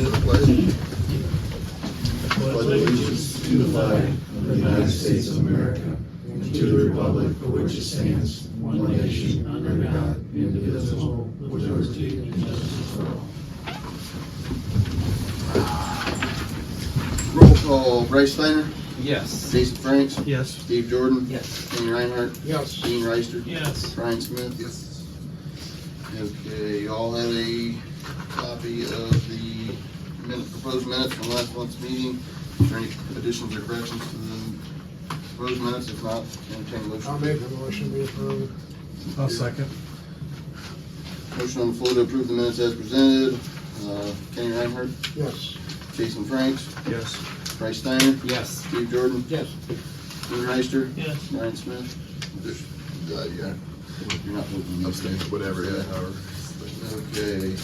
pledge allegiance to the flag of the United States of America and to the republic for which it stands, one nation, under God, indivisible, with liberty and justice for all. Roll call: Bryce Steiner, Yes. Jason Franks, Yes. Steve Jordan, Yes. Kenny Reinhardt, Yes. Dean Reister, Yes. Brian Smith. Yes. Okay, you all have a copy of the proposed minutes from last month's meeting. Is there any additions or corrections to the proposed minutes? If not, entertain a motion. I'll make a motion to approve. I'll second. Motion on the floor to approve the minutes as presented. Kenny Reinhardt, Yes. Jason Franks, Yes. Bryce Steiner, Yes. Steve Jordan, Yes. Dean Reister, Yes. Brian Smith. Yeah. You're not voting. Abstain, whatever, yeah, however. Okay.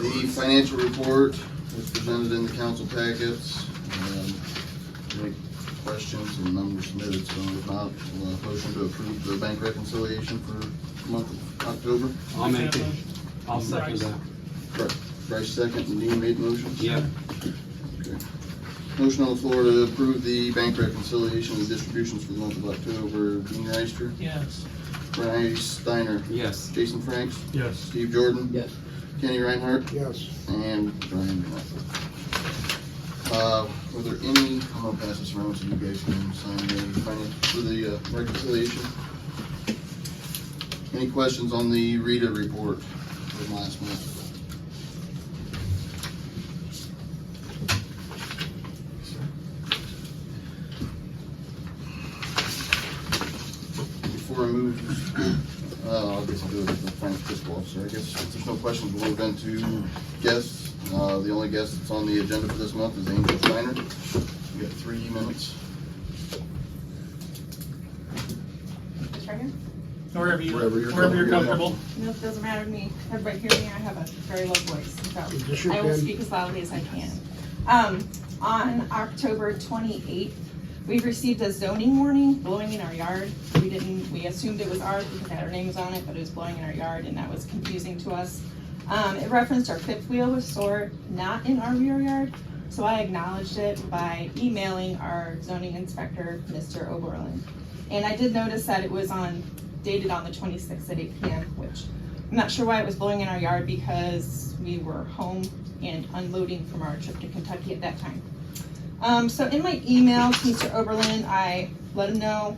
The financial report is presented in the council packets. Any questions and numbers submitted, so if not, motion to approve the bank reconciliation for the month of October. I'll make it. I'll second that. Bryce second, and Dean made the motion. Yep. Okay. Motion on the floor to approve the bank reconciliation and distributions for the month of October. Dean Reister, Yes. Bryce Steiner, Yes. Jason Franks, Yes. Steve Jordan, Yes. Kenny Reinhardt, Yes. and Brian Smith. Were there any, I'm gonna pass this around so you guys can sign the finance for the reconciliation. Any questions on the Rita report from last month? Before I move, I guess I'll do it as the finance fiscal officer. I guess if there's no questions, we'll move into guests. The only guest that's on the agenda for this month is Angel Steiner. You got 3 minutes. Just right here? Wherever Wherever you're comfortable. No, it doesn't matter to me. Everybody hear me, I have a very low voice, Just so your I will pen. speak as loudly as I can. On October 28th, we received a zoning warning blowing in our yard. We assumed it was ours because it had our names on it, but it was blowing in our yard, and that was confusing to us. It referenced our fifth wheel was stored not in our rear yard, so I acknowledged it by emailing our zoning inspector, Mr. Oberlin. And I did notice that it was dated on the 26th at 8 p.m., which I'm not sure why it was blowing in our yard because we were home and unloading from our trip to Kentucky at that time. So in my email to Mr. Oberlin, I let him know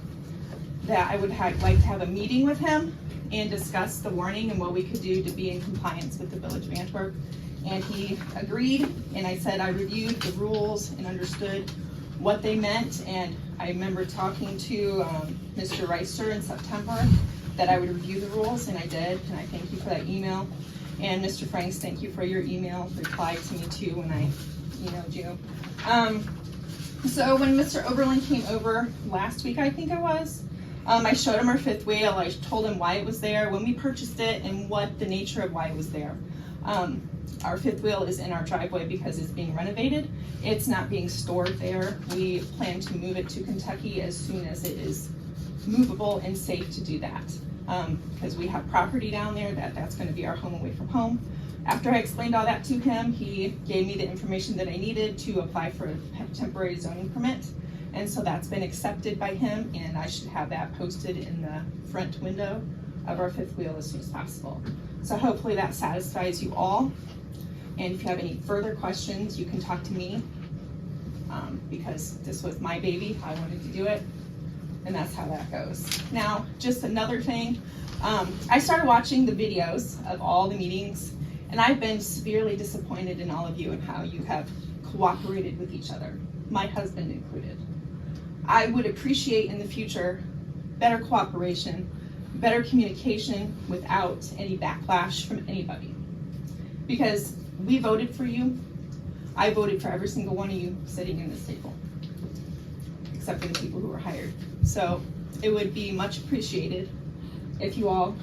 that I would like to have a meeting with him and discuss the warning and what we could do to be in compliance with the Village of Antwerp. And he agreed, and I said I reviewed the rules and understood what they meant, and I remember talking to Mr. Reister in September that I would review the rules, and I did, and I thank you for that email. And Mr. Franks, thank you for your email reply to me too when I emailed you. So when Mr. Oberlin came over last week, I think it was, I showed him our fifth wheel. I told him why it was there, when we purchased it, and what the nature of why it was there. Our fifth wheel is in our driveway because it's being renovated. It's not being stored there. We plan to move it to Kentucky as soon as it is movable and safe to do that. Because we have property down there that's going to be our home away from home. After I explained all that to him, he gave me the information that I needed to apply for a temporary zoning permit. And so that's been accepted by him, and I should have that posted in the front window of our fifth wheel as soon as possible. So hopefully that satisfies you all. And if you have any further questions, you can talk to me, because this was my baby. I wanted to do it, and that's how that goes. Now, just another thing, I started watching the videos of all the meetings, and I've been severely disappointed in all of you and how you have cooperated with each other, my husband included. I would appreciate in the future better cooperation, better communication without any backlash from anybody. Because we voted for you. I voted for every single one of you sitting in this table, except for the people who were hired. So it would be much appreciated if you all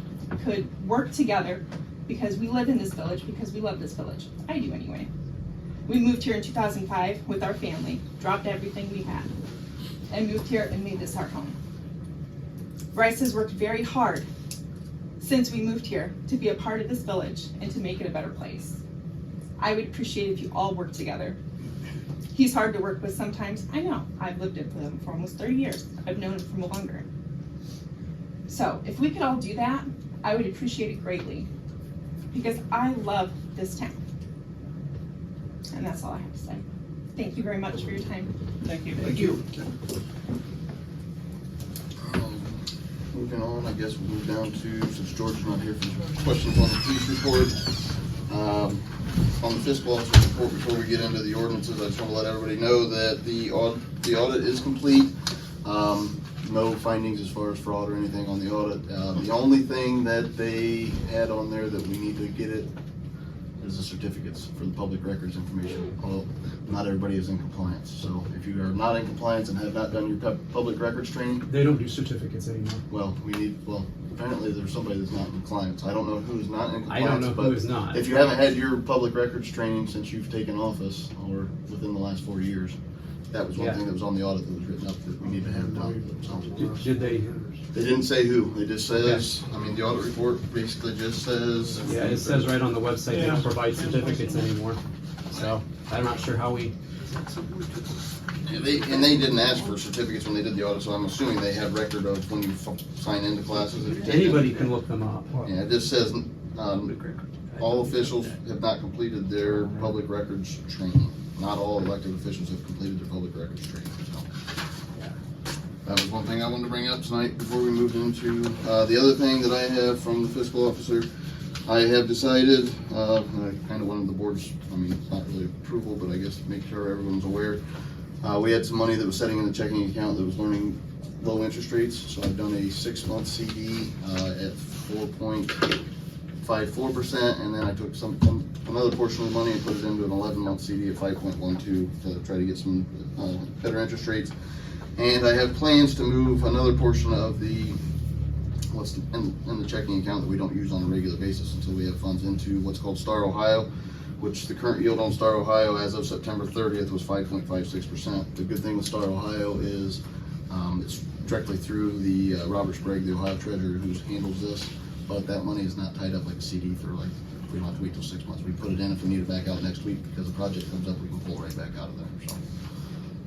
could work together, because we live in this village, because we love this village. I do anyway. We moved here in 2005 with our family, dropped everything we had, and moved here and made this our home. Bryce has worked very hard since we moved here to be a part of this village and to make it a better place. I would appreciate if you all worked together. He's hard to work with sometimes, I know. I've lived with him for almost 30 years. I've known him for longer. So if we could all do that, I would appreciate it greatly, because I love this town. And that's all I have to say. Thank you very much for your time. Thank you. Thank you. Moving on, I guess we'll move down to, since George's not here for questions on the police report. On the fiscal officer's report, before we get into the ordinances, I just want to let everybody know that the audit is complete. No findings as far as fraud or anything on the audit. The only thing that they had on there that we need to get it is the certificates for the public records information. Well, not everybody is in compliance, so if you are not in compliance and have not done your public records training, They don't do certificates anymore. well, apparently there's somebody that's not in compliance. I don't know who's not in I compliance. don't know but who is not. If you haven't had your public records training since you've taken office or within the last 4 years, that was one Yeah. thing that was on the audit that was written up that we need to have done. So, Did they? they didn't say who, they just says, I mean, the audit report basically just says. Yeah, it says right on the website they don't provide certificates anymore. So I'm not sure how we. Yeah, they didn't ask for certificates when they did the audit, so I'm assuming they have record of when you sign into classes. If you take Anybody them. can look them up. Yeah, it just says, all officials have not completed their public records training. Not all elected officials have completed their public records training, so. That was one thing I wanted to bring up tonight before we moved into, the other thing that I have from the fiscal officer, I have decided, I kind of wanted the board's, I mean, it's not really approval, but I guess to make sure everyone's aware. We had some money that was sitting in the checking account that was learning low interest rates, so I've done a 6-month CD, at 4.54%, and then I took another portion of the money and put it into an 11-month CD at 5.12 to try to get some, better interest rates. And I have plans to move another portion of the, what's in the checking account that we don't use on a regular basis until we have funds into what's called Star Ohio, which the current yield on Star Ohio as of September 30th was 5.56%. The good thing with Star Ohio is it's directly through the Robert Sprague, the Ohio Treasurer, who handles this, but that money is not tied up like a CD for like, we don't have to wait till 6 months. We put it in if we need it back out next week, because the project comes up, we can pull right back out of there, so.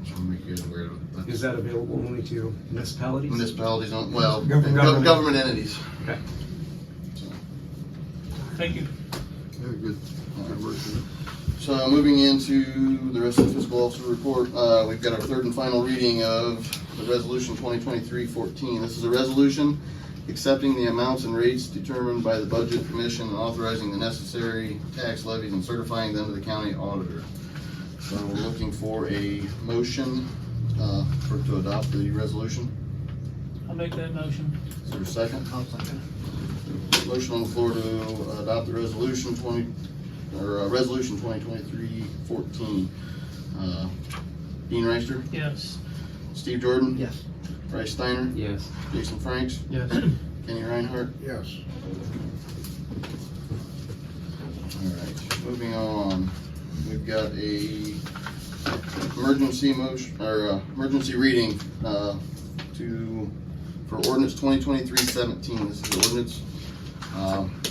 Just want to make you guys aware of it. Is that available only to municipalities? Municipalities, well, Government. government entities. Okay. So, Thank you. very good. So moving into the rest of the fiscal officer report, we've got our third and final reading of the resolution 2023-14. This is a resolution accepting the amounts and rates determined by the Budget Commission and authorizing the necessary tax levies and certifying them to the county auditor. So we're looking for a motion to adopt the resolution. I'll make that motion. Is there a second? I'll second. Motion on the floor to adopt the resolution 2023-14. Dean Reister, Yes. Steve Jordan, Yes. Bryce Steiner, Yes. Jason Franks, Yes. Kenny Reinhardt. Yes. All right, moving on. We've got a emergency motion, or emergency reading for ordinance 2023-17. This is the ordinance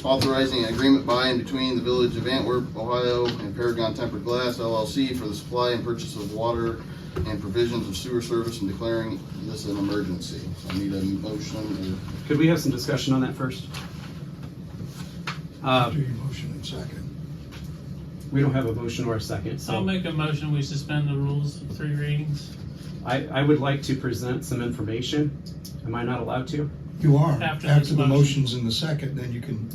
authorizing an agreement by and between the Village of Antwerp, Ohio, and Paragon Tempered Glass LLC for the supply and purchase of water and provisions of sewer service, and declaring this an emergency. So I need a motion. Could we have some discussion on that first? Do your motion in second. We don't have a motion or a second, I'll so make a motion, we suspend the rules of 3 readings. I would like to present some information. Am I not allowed to? You are. After After this the motion. motion's in the second, then you can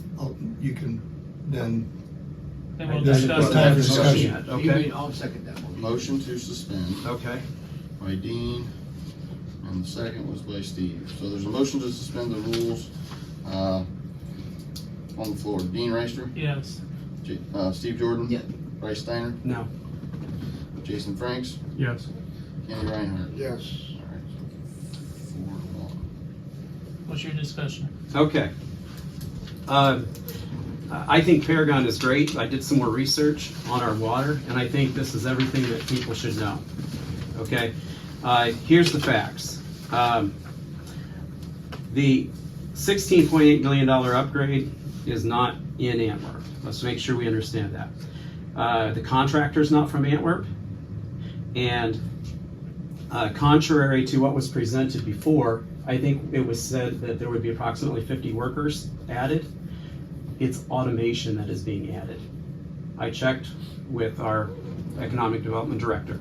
then. Then we'll There's discuss time for that. discussion. Yet, Okay, I'll second that motion. Motion to suspend okay. by Dean, and the second was by Steve. So there's a motion to suspend the rules on the floor. Dean Reister, Yes. Steve Jordan, Yeah. Bryce Steiner, No. Jason Franks, Yes. Kenny Reinhardt. Yes. All right, so 4-1. What's your discussion? Okay. I think Paragon is great. I did some more research on our water, and I think this is everything that people should know. Okay? Here's the facts. The $16.8 million upgrade is not in Antwerp. Let's make sure we understand that. The contractor's not from Antwerp, and contrary to what was presented before, I think it was said that there would be approximately 50 workers added. It's automation that is being added. I checked with our economic development director.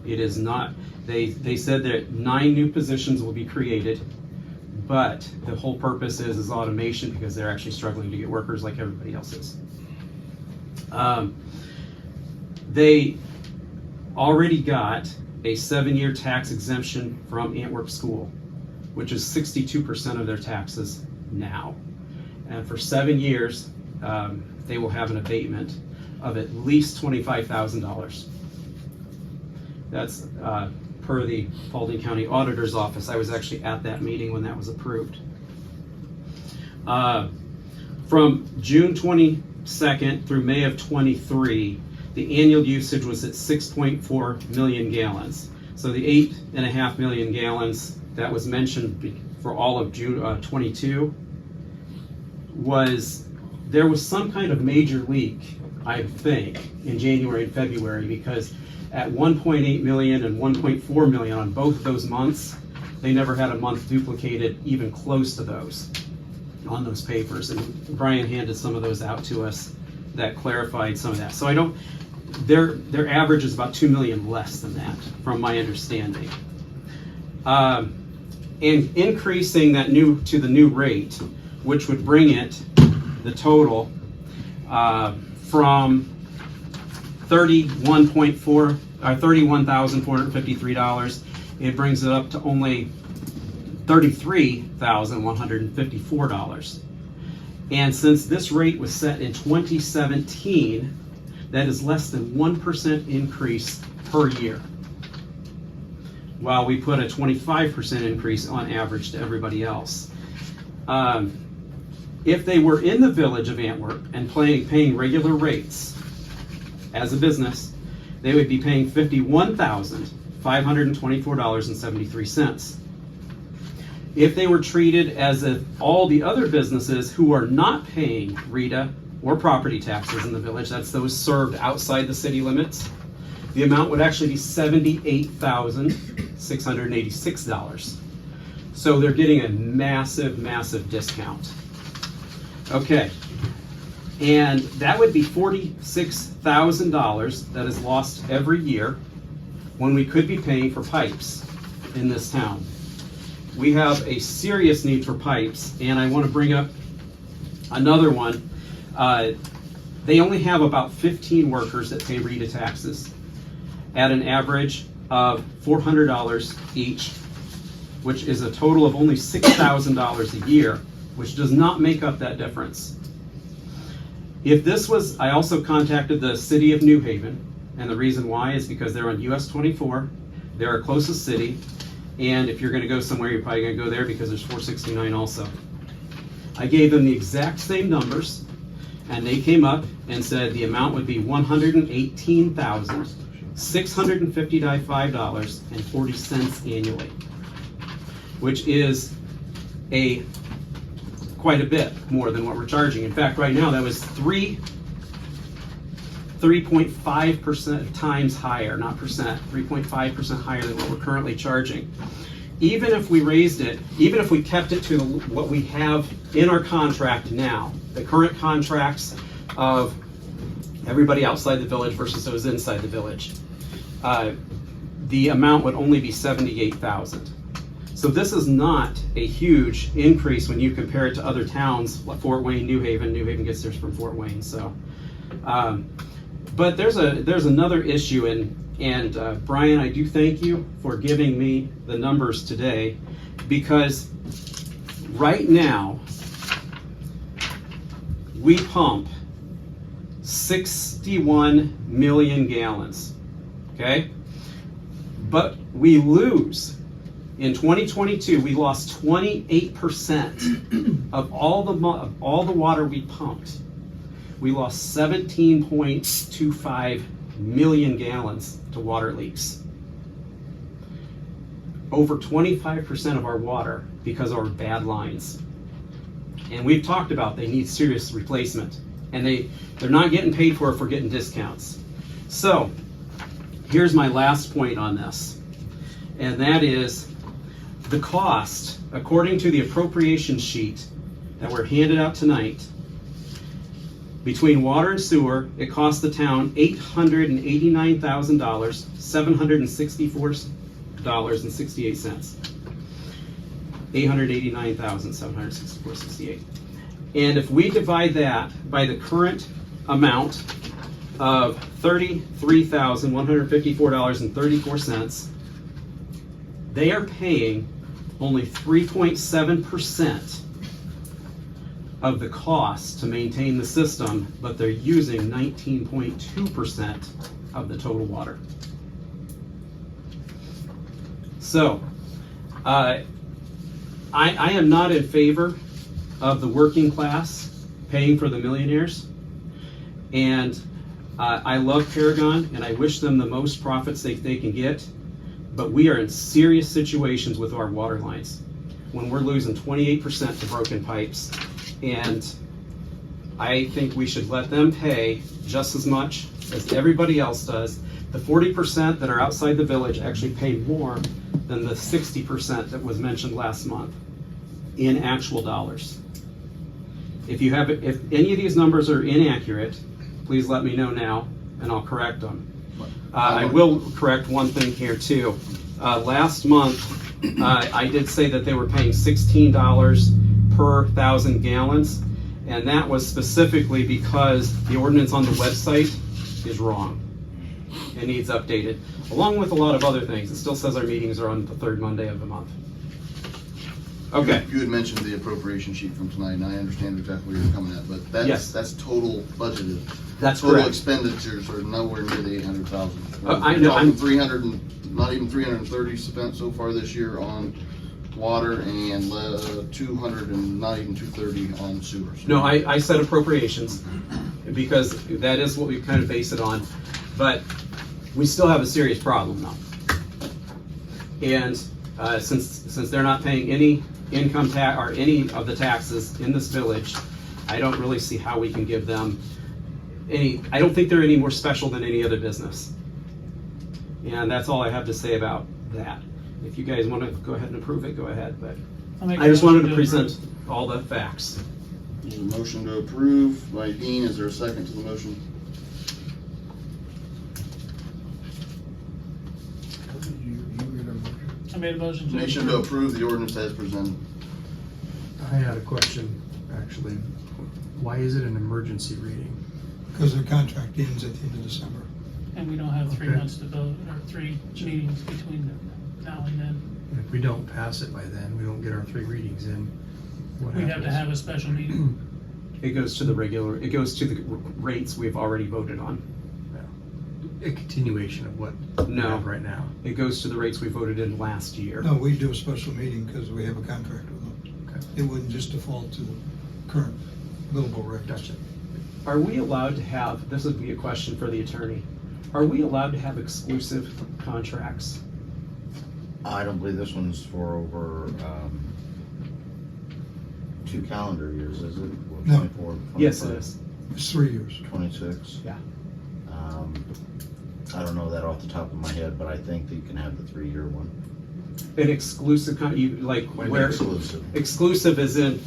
It is not, they said that 9 new positions will be created, but the whole purpose is automation because they're actually struggling to get workers like everybody else is. They already got a 7-year tax exemption from Antwerp School, which is 62% of their taxes now. And for 7 years, they will have an abatement of at least $25,000. That's per the Paulding County Auditor's Office. I was actually at that meeting when that was approved. From June 22nd through May of 23, the annual usage was at 6.4 million gallons. So the 8.5 million gallons that was mentioned for all of June 22 there was some kind of major leak, I think, in January and February, because at 1.8 million and 1.4 million on both those months, they never had a month duplicated even close to those on those papers. And Brian handed some of those out to us that clarified some of that. So their average is about 2 million less than that, from my understanding. And increasing that to the new rate, which would bring it, the total, from $31,453, it brings it up to only $33,154. And since this rate was set in 2017, that is less than 1% increase per year, while we put a 25% increase on average to everybody else. If they were in the village of Antwerp and paying regular rates as a business, they would be paying $51,524.73. If they were treated as if all the other businesses who are not paying RETA or property taxes in the village, that's those served outside the city limits, the amount would actually be $78,686. So they're getting a massive, massive discount. Okay, and that would be $46,000 that is lost every year when we could be paying for pipes in this town. We have a serious need for pipes, and I want to bring up another one. They only have about 15 workers that pay RETA taxes at an average of $400 each, which is a total of only $6,000 a year, which does not make up that difference. If this was, I also contacted the city of New Haven, and the reason why is because they're on US 24, they're our closest city, and if you're gonna go somewhere, you're probably gonna go there because there's 469 also. I gave them the exact same numbers, and they came up and said the amount would be $118,655.40 annually, which is quite a bit more than what we're charging. In fact, right now that was 3.5% times higher, not percent, 3.5% higher than what we're currently charging. Even if we raised it, even if we kept it to what we have in our contract now, the current contracts of everybody outside the village versus those inside the village, the amount would only be $78,000. So this is not a huge increase when you compare it to other towns like Fort Wayne, New Haven. New Haven gets theirs from Fort Wayne. So, but there's another issue, and Brian, I do thank you for giving me the numbers today, because right now we pump 61 million gallons. Okay, but we lose. In 2022, we lost 28% of all the water we pumped. We lost 17.25 million gallons to water leaks. Over 25% of our water because of our bad lines. And we've talked about they need serious replacement. And they're not getting paid for it for getting discounts. So, here's my last point on this. And that is the cost, according to the appropriation sheet that were handed out tonight, between water and sewer, it cost the town $889,000, $764.68. $889,764.68. And if we divide that by the current amount of $33,154.34, they are paying only 3.7% of the cost to maintain the system, but they're using 19.2% of the total water. So, I am not in favor of the working class paying for the millionaires. And I love Paragon, and I wish them the most profits they can get. But we are in serious situations with our water lines when we're losing 28% to broken pipes. And I think we should let them pay just as much as everybody else does. The 40% that are outside the village actually pay more than the 60% that was mentioned last month in actual dollars. If any of these numbers are inaccurate, please let me know now and I'll correct them. I will correct one thing here too. Last month, I did say that they were paying $16 per 1,000 gallons, and that was specifically because the ordinance on the website is wrong. It needs updated, along with a lot of other things. It still says our meetings are on the third Monday of the month. Okay. You had mentioned the appropriation sheet from tonight, and I understand exactly where you're coming at, but that's total budgeted. That's total correct. Expenditures are nowhere near the 800,000. I know. I'm 300 and not even 330 spent so far this year on water, and 200 and not even 230 on sewers. No, I said appropriations because that is what we kind of base it on, but we still have a serious problem though. And since they're not paying any income tax or any of the taxes in this village, I don't really see how we can give them any. I don't think they're any more special than any other business. And that's all I have to say about that. If you guys want to go ahead and approve it, go ahead. But I just wanted to present all the facts. There's a motion to approve by Dean. Is there a second to the motion? I made a motion to. Motion to approve the ordinance as presented. I had a question, actually. Why is it an emergency reading? Because their contract ends at the end of December. And we don't have 3 Okay. months to vote, or 3 meetings between now and then. And if we don't pass it by then, we don't get our 3 readings in, what We have happens? to have a special meeting. It goes to the rates we've already voted on. A continuation of what we No. have right now. It goes to the rates we voted in last year. No, we do a special meeting because we have a contract with them. Okay. It wouldn't just default to the current billable rate. Gotcha. Are we allowed to have, this would be a question for the attorney, are we allowed to have exclusive contracts? I don't believe this one's for over 2 calendar years, is it? Or No. 24, Yes, it 25, is. It's 3 years. 26? Yeah. I don't know that off the top of my head, but I think that you can have the 3-year one. An exclusive, like What do you mean where exclusive? exclusive is in,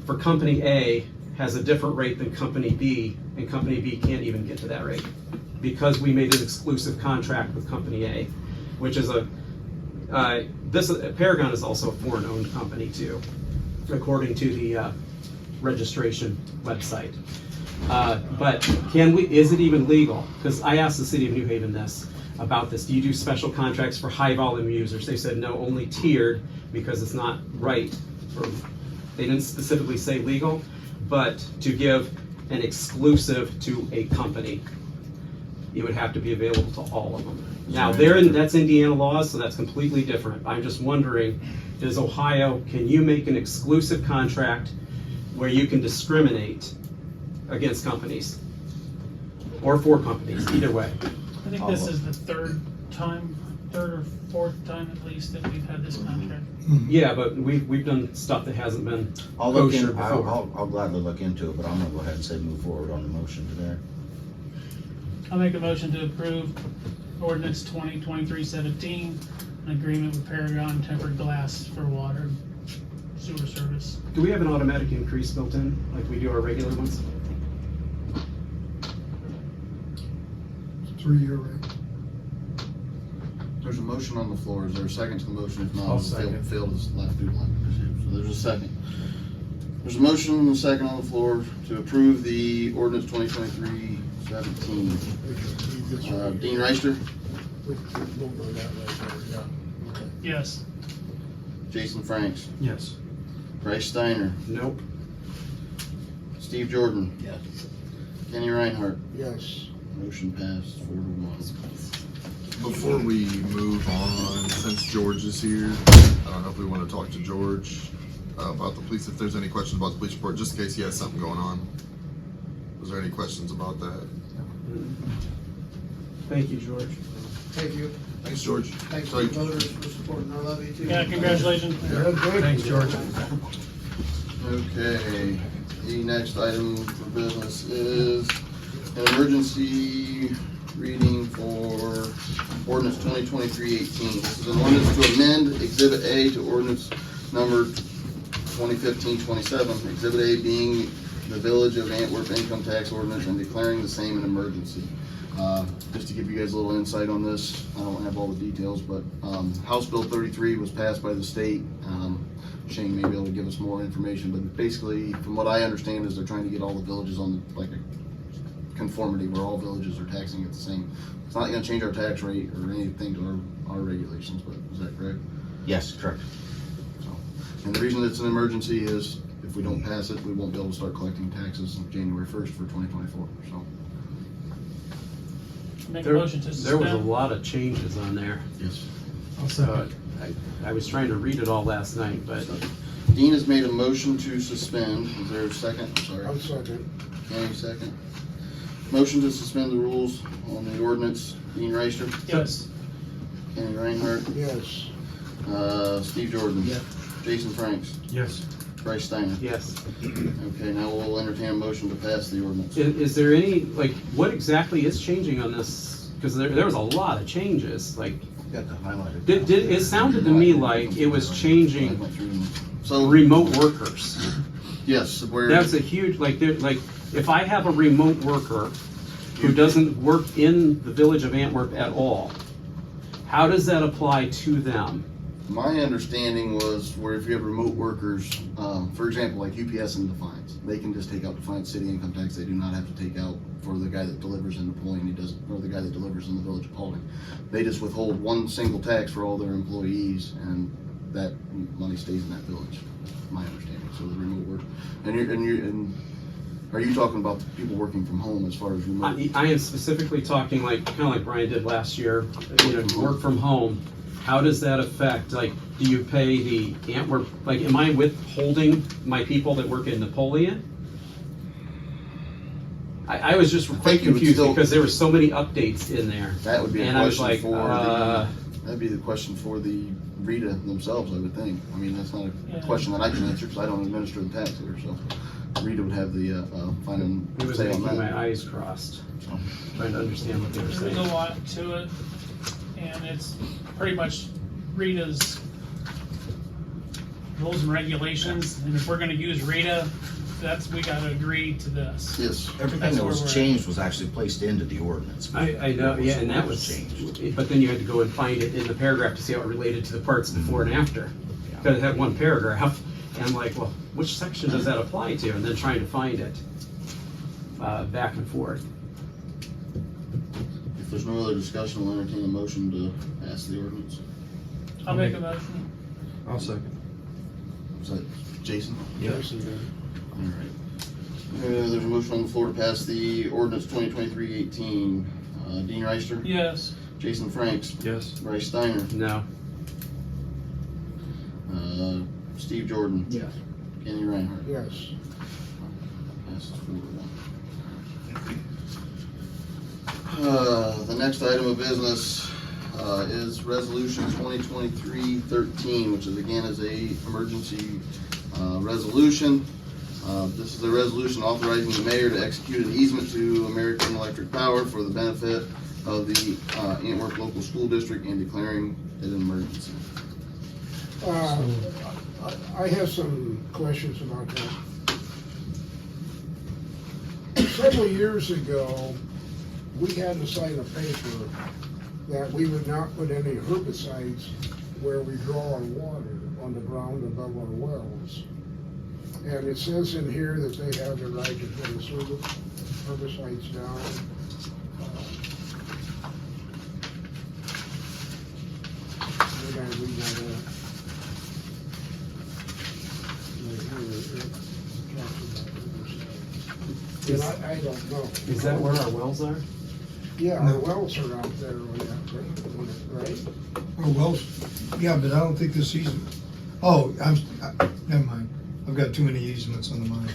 for company A has a different rate than company B, and company B can't even get to that rate. Because we made an exclusive contract with company A, which is Paragon is also a foreign-owned company too, according to the registration website. But is it even legal? Because I asked the city of New Haven about this. Do you do special contracts for high volume users? They said no, only tiered, because it's not right. They didn't specifically say legal, but to give an exclusive to a company, it would have to be available to all of them. Now, that's Indiana laws, so that's completely different. I'm just wondering, can you make an exclusive contract where you can discriminate against companies? Or for companies, either way. I think this is the 3rd time third or fourth time at least that we've had this contract. Yeah, but we've done stuff that hasn't been I'll look kosher in, before. I'll gladly look into it, but I'm gonna go ahead and say move forward on the motion today. I'll make a motion to approve ordinance 2023-17, an agreement with Paragon Tempered Glass for water and sewer service. Do we have an automatic increase built in, like we do our regular ones? 3-year rate. There's a motion on the floor. Is there a second to the motion? If not, I'll it'll second. fail to left due to lack of pursuit. So there's a second. There's a motion and a second on the floor to approve the ordinance 2023-17. Dean Reister, Yes. Jason Franks, Yes. Bryce Steiner, Nope. Steve Jordan, Yes. Kenny Reinhardt. Yes. Motion passed 4-1. Before we move on, since George is here, I don't know if we want to talk to George about the police, if there's any questions about the police report, just in case he has something going on. Was there any questions about that? Thank you, George. Thank you. Thanks, George. Thanks to Sorry. the voters for supporting our levy too. Yeah, congratulations. Thanks, George. Okay, the next item for business is an emergency reading for ordinance 2023-18. This is an ordinance to amend Exhibit A to ordinance number 2015-27. Exhibit A being the Village of Antwerp income tax ordinance and declaring the same an emergency. Just to give you guys a little insight on this, I don't have all the details, but House Bill 33 was passed by the state. Shane may be able to give us more information, but basically, from what I understand, is they're trying to get all the villages on like a conformity where all villages are taxing it the same. It's not gonna change our tax rate or anything to our regulations, but is that correct? Yes, correct. And the reason it's an emergency is if we don't pass it, we won't be able to start collecting taxes on January 1st for 2024, so. Make a motion to There was a suspend. lot of changes on there. Yes. I'll So second. I was trying to read it all last night, but Dean has made a motion to suspend. Is there a second? I'm sorry. I'm second. Kenny, second. Motion to suspend the rules on the ordinance. Dean Reister, Yes. Kenny Reinhardt, Yes. Steve Jordan. Yeah. Jason Franks, Yes. Bryce Steiner. yes. Okay, now we'll entertain a motion to pass the ordinance. Is there any, like, what exactly is changing on this? Because there was a lot of changes, like, Got the highlighted. it sounded to me like it was I changing went through them. So, remote workers. yes, where. That's a huge, like, if I have a remote worker who doesn't work in the Village of Antwerp at all, how does that apply to them? My understanding was where if you have remote workers, for example, like UPS and Defiance, they can just take out Defiance city income tax. They do not have to take out for the guy that delivers in Napoleon, or the guy that delivers in the Village of Paulding. They just withhold one single tax for all their employees, and that money stays in that village. My understanding. So the remote work, and are you talking about the people working from home as far as remote? I am specifically talking like, kind of like Brian did last year, work from home. How does that affect, like, do you pay the Antwerp, like, am I withholding my people that work in Napoleon? I was just quite think you would confused still- because there were so many updates in there. That would be a And I was question like, for that'd be the question for the RITA themselves, I would think. I mean, that's not a Yeah. question that I can answer because I don't administer the tax here, so RITA would have the final It was say on making my that. eyes crossed, trying to understand what they were There's saying. a lot to it, and it's pretty much Rita's rules and regulations, and if we're gonna use Rita, we gotta agree to this. Yes, Everything That's that where was we're at. changed was actually placed into the ordinance. I know, yeah, and that What was, changed. but then you had to go and find it in the paragraph to see how it related to the parts before and after. Because it had one paragraph, and I'm like, well, which section does that apply to? And then trying to find it, back and forth. if there's no other discussion, we'll entertain a motion to pass the ordinance. I'll make a motion. I'll second. Was that Jason? Yes. All right. There's a motion on the floor to pass the ordinance 2023-18. Dean Reister, Yes. Jason Franks, Yes. Bryce Steiner, No. Steve Jordan, Yes. Kenny Reinhardt. Yes. Passes 4-1. The next item of business, is Resolution 2023-13, which is again is a emergency resolution. This is a resolution authorizing the mayor to execute an easement to American Electric Power for the benefit of the Antwerp local school district and declaring it an emergency. I have some questions about that. Several years ago, we had to sign a paper that we would not put any herbicides where we draw our water on the ground above our wells. And it says in here that they have the right to put herbicides down. Did I read that out? And I don't know. Is that where our wells are? Yeah, our wells are out there on that, right? Oh, well, yeah, but I don't think this easement, never mind. I've got too many easements on the mind.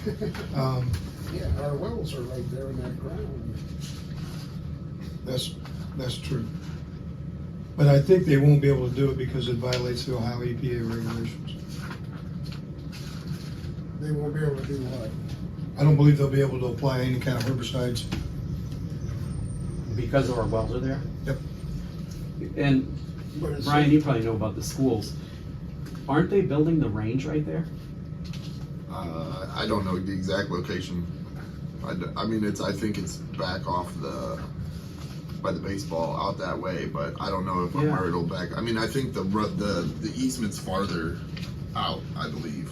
Yeah, our wells are right there in that ground. That's true. But I think they won't be able to do it because it violates the Ohio EPA regulations. They won't be able to do what? I don't believe they'll be able to apply any kind of herbicides. Because of our wells are there? Yep. And But it's- Brian, you probably know about the schools. Aren't they building the range right there? I don't know the exact location. I think it's back off by the baseball out that way, but I don't know if Yeah. where it'll back. I mean, I think the easement's farther out, I believe,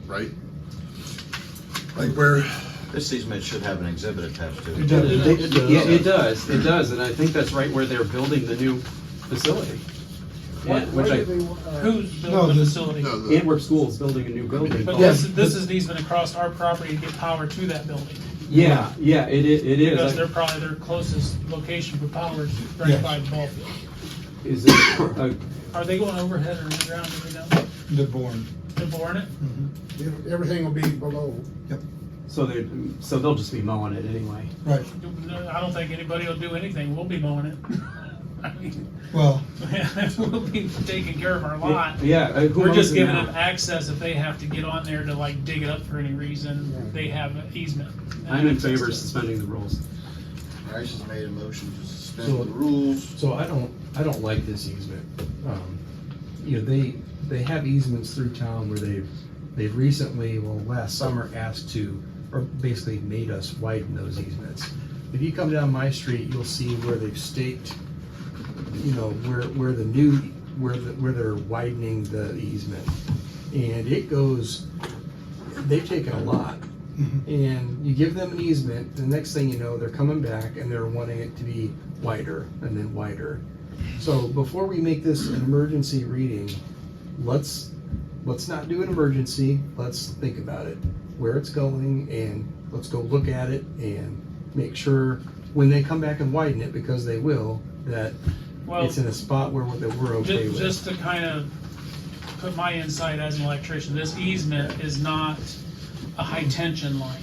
right? Like where? This easement should have an exhibit attached to it. It does. Yeah, it does, and I think that's right where they're building the new facility. Why Which do I, they, Who's No, building the the- facility? No, Antwerp School is building a new building. But Yeah, this is an easement across our property to get power to that building. Yeah, it Because is. they're probably their closest location for power is right Yes. by the ball field. Is it, Are they going overhead or underground, do we know? They're born. They're boring it? everything will be below. so they'll just be mowing it anyway. Right. No, I don't think anybody will do anything, we'll be mowing it. I mean, Well, we'll be taking care of our lot. Yeah. Who We're owns just it giving now? them access if they have to get on there to like dig it up for any reason, they have an easement. I'm in favor of suspending the rules. Rice has made a motion to suspend So- the rules. So I don't like this easement. They have easements through town where they've recently, last summer asked to, or basically made us widen those easements. If you come down my street, you'll see where they've staked, where they're widening the easement. And it goes, they've taken a lot. And you give them an easement, the next thing you know, they're coming back and they're wanting it to be wider and then wider. So before we make this an emergency reading, let's not do an emergency, let's think about it, where it's going, and let's go look at it and make sure when they come back and widen it, because they will, that Well, it's in a spot where we're okay with. just to kind of put my insight as an electrician, this easement is not a high tension line.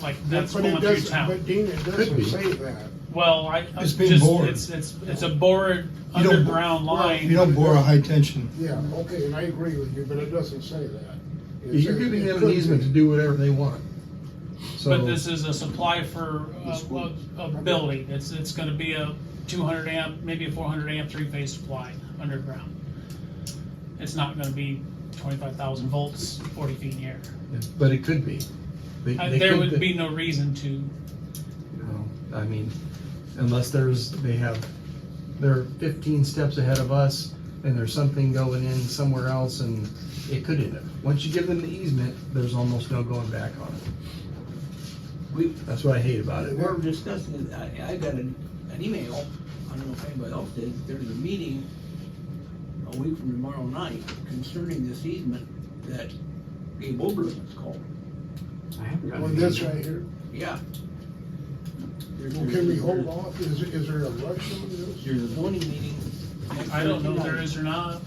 Like that's But going it through doesn't, town. but Dean, it be. doesn't say that. Well, It's being bored. It's a bored You don't- underground line. You don't bore a high tension. Yeah, okay, and I agree with you, but it doesn't say that. It You're says giving it them an could easement be. to do whatever they want. So. But this is a supply for a building. It's gonna be a 200 amp, maybe a 400 amp three-phase supply underground. It's not gonna be 25,000 volts, 40 feet in the air. But it could be. They There could would be no reason to. I mean, unless they're 15 steps ahead of us and there's something going in somewhere else, and it could end up. Once you give them the easement, there's almost no going back on it. That's what I hate about it. We're discussing it, I got an email, I don't know if anybody else did, there's a meeting a week from tomorrow night concerning this easement that Gabe Oberlin is called. I haven't gotten On any- this right here, Yeah. well, can we hold off? Is there a rush on this? There's a zoning meeting. next I don't know if Thursday there night. is or not.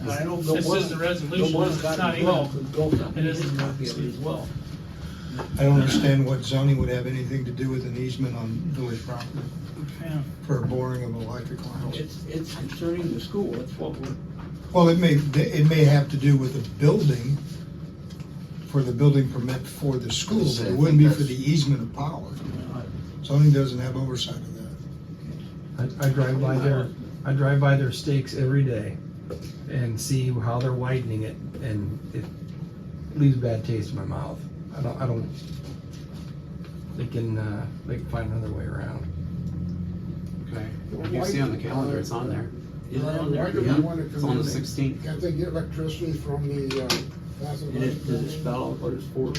I know It Bill says Warren- the resolution, Bill Warren's it's got not it as well, even- so Bill sent me it his isn't copy of it as well. I don't understand what zoning would have anything to do with an easement on village property Yeah. for boring of electric lines. It's concerning the school, that's what we're, Well, it may have to do with the building, for the building permit for the school, but it wouldn't be for the easement of power. Zoning doesn't have oversight of that. I drive by their stakes every day and see how they're widening it, and it leaves a bad taste in my mouth. I don't, they can find another way around. Okay. You see on the calendar, it's on there. is it on there? Why do we Yeah. want to It's on the come in? 16th. Can't they get electricity from the, Bath and And Body does it spell out what it's for?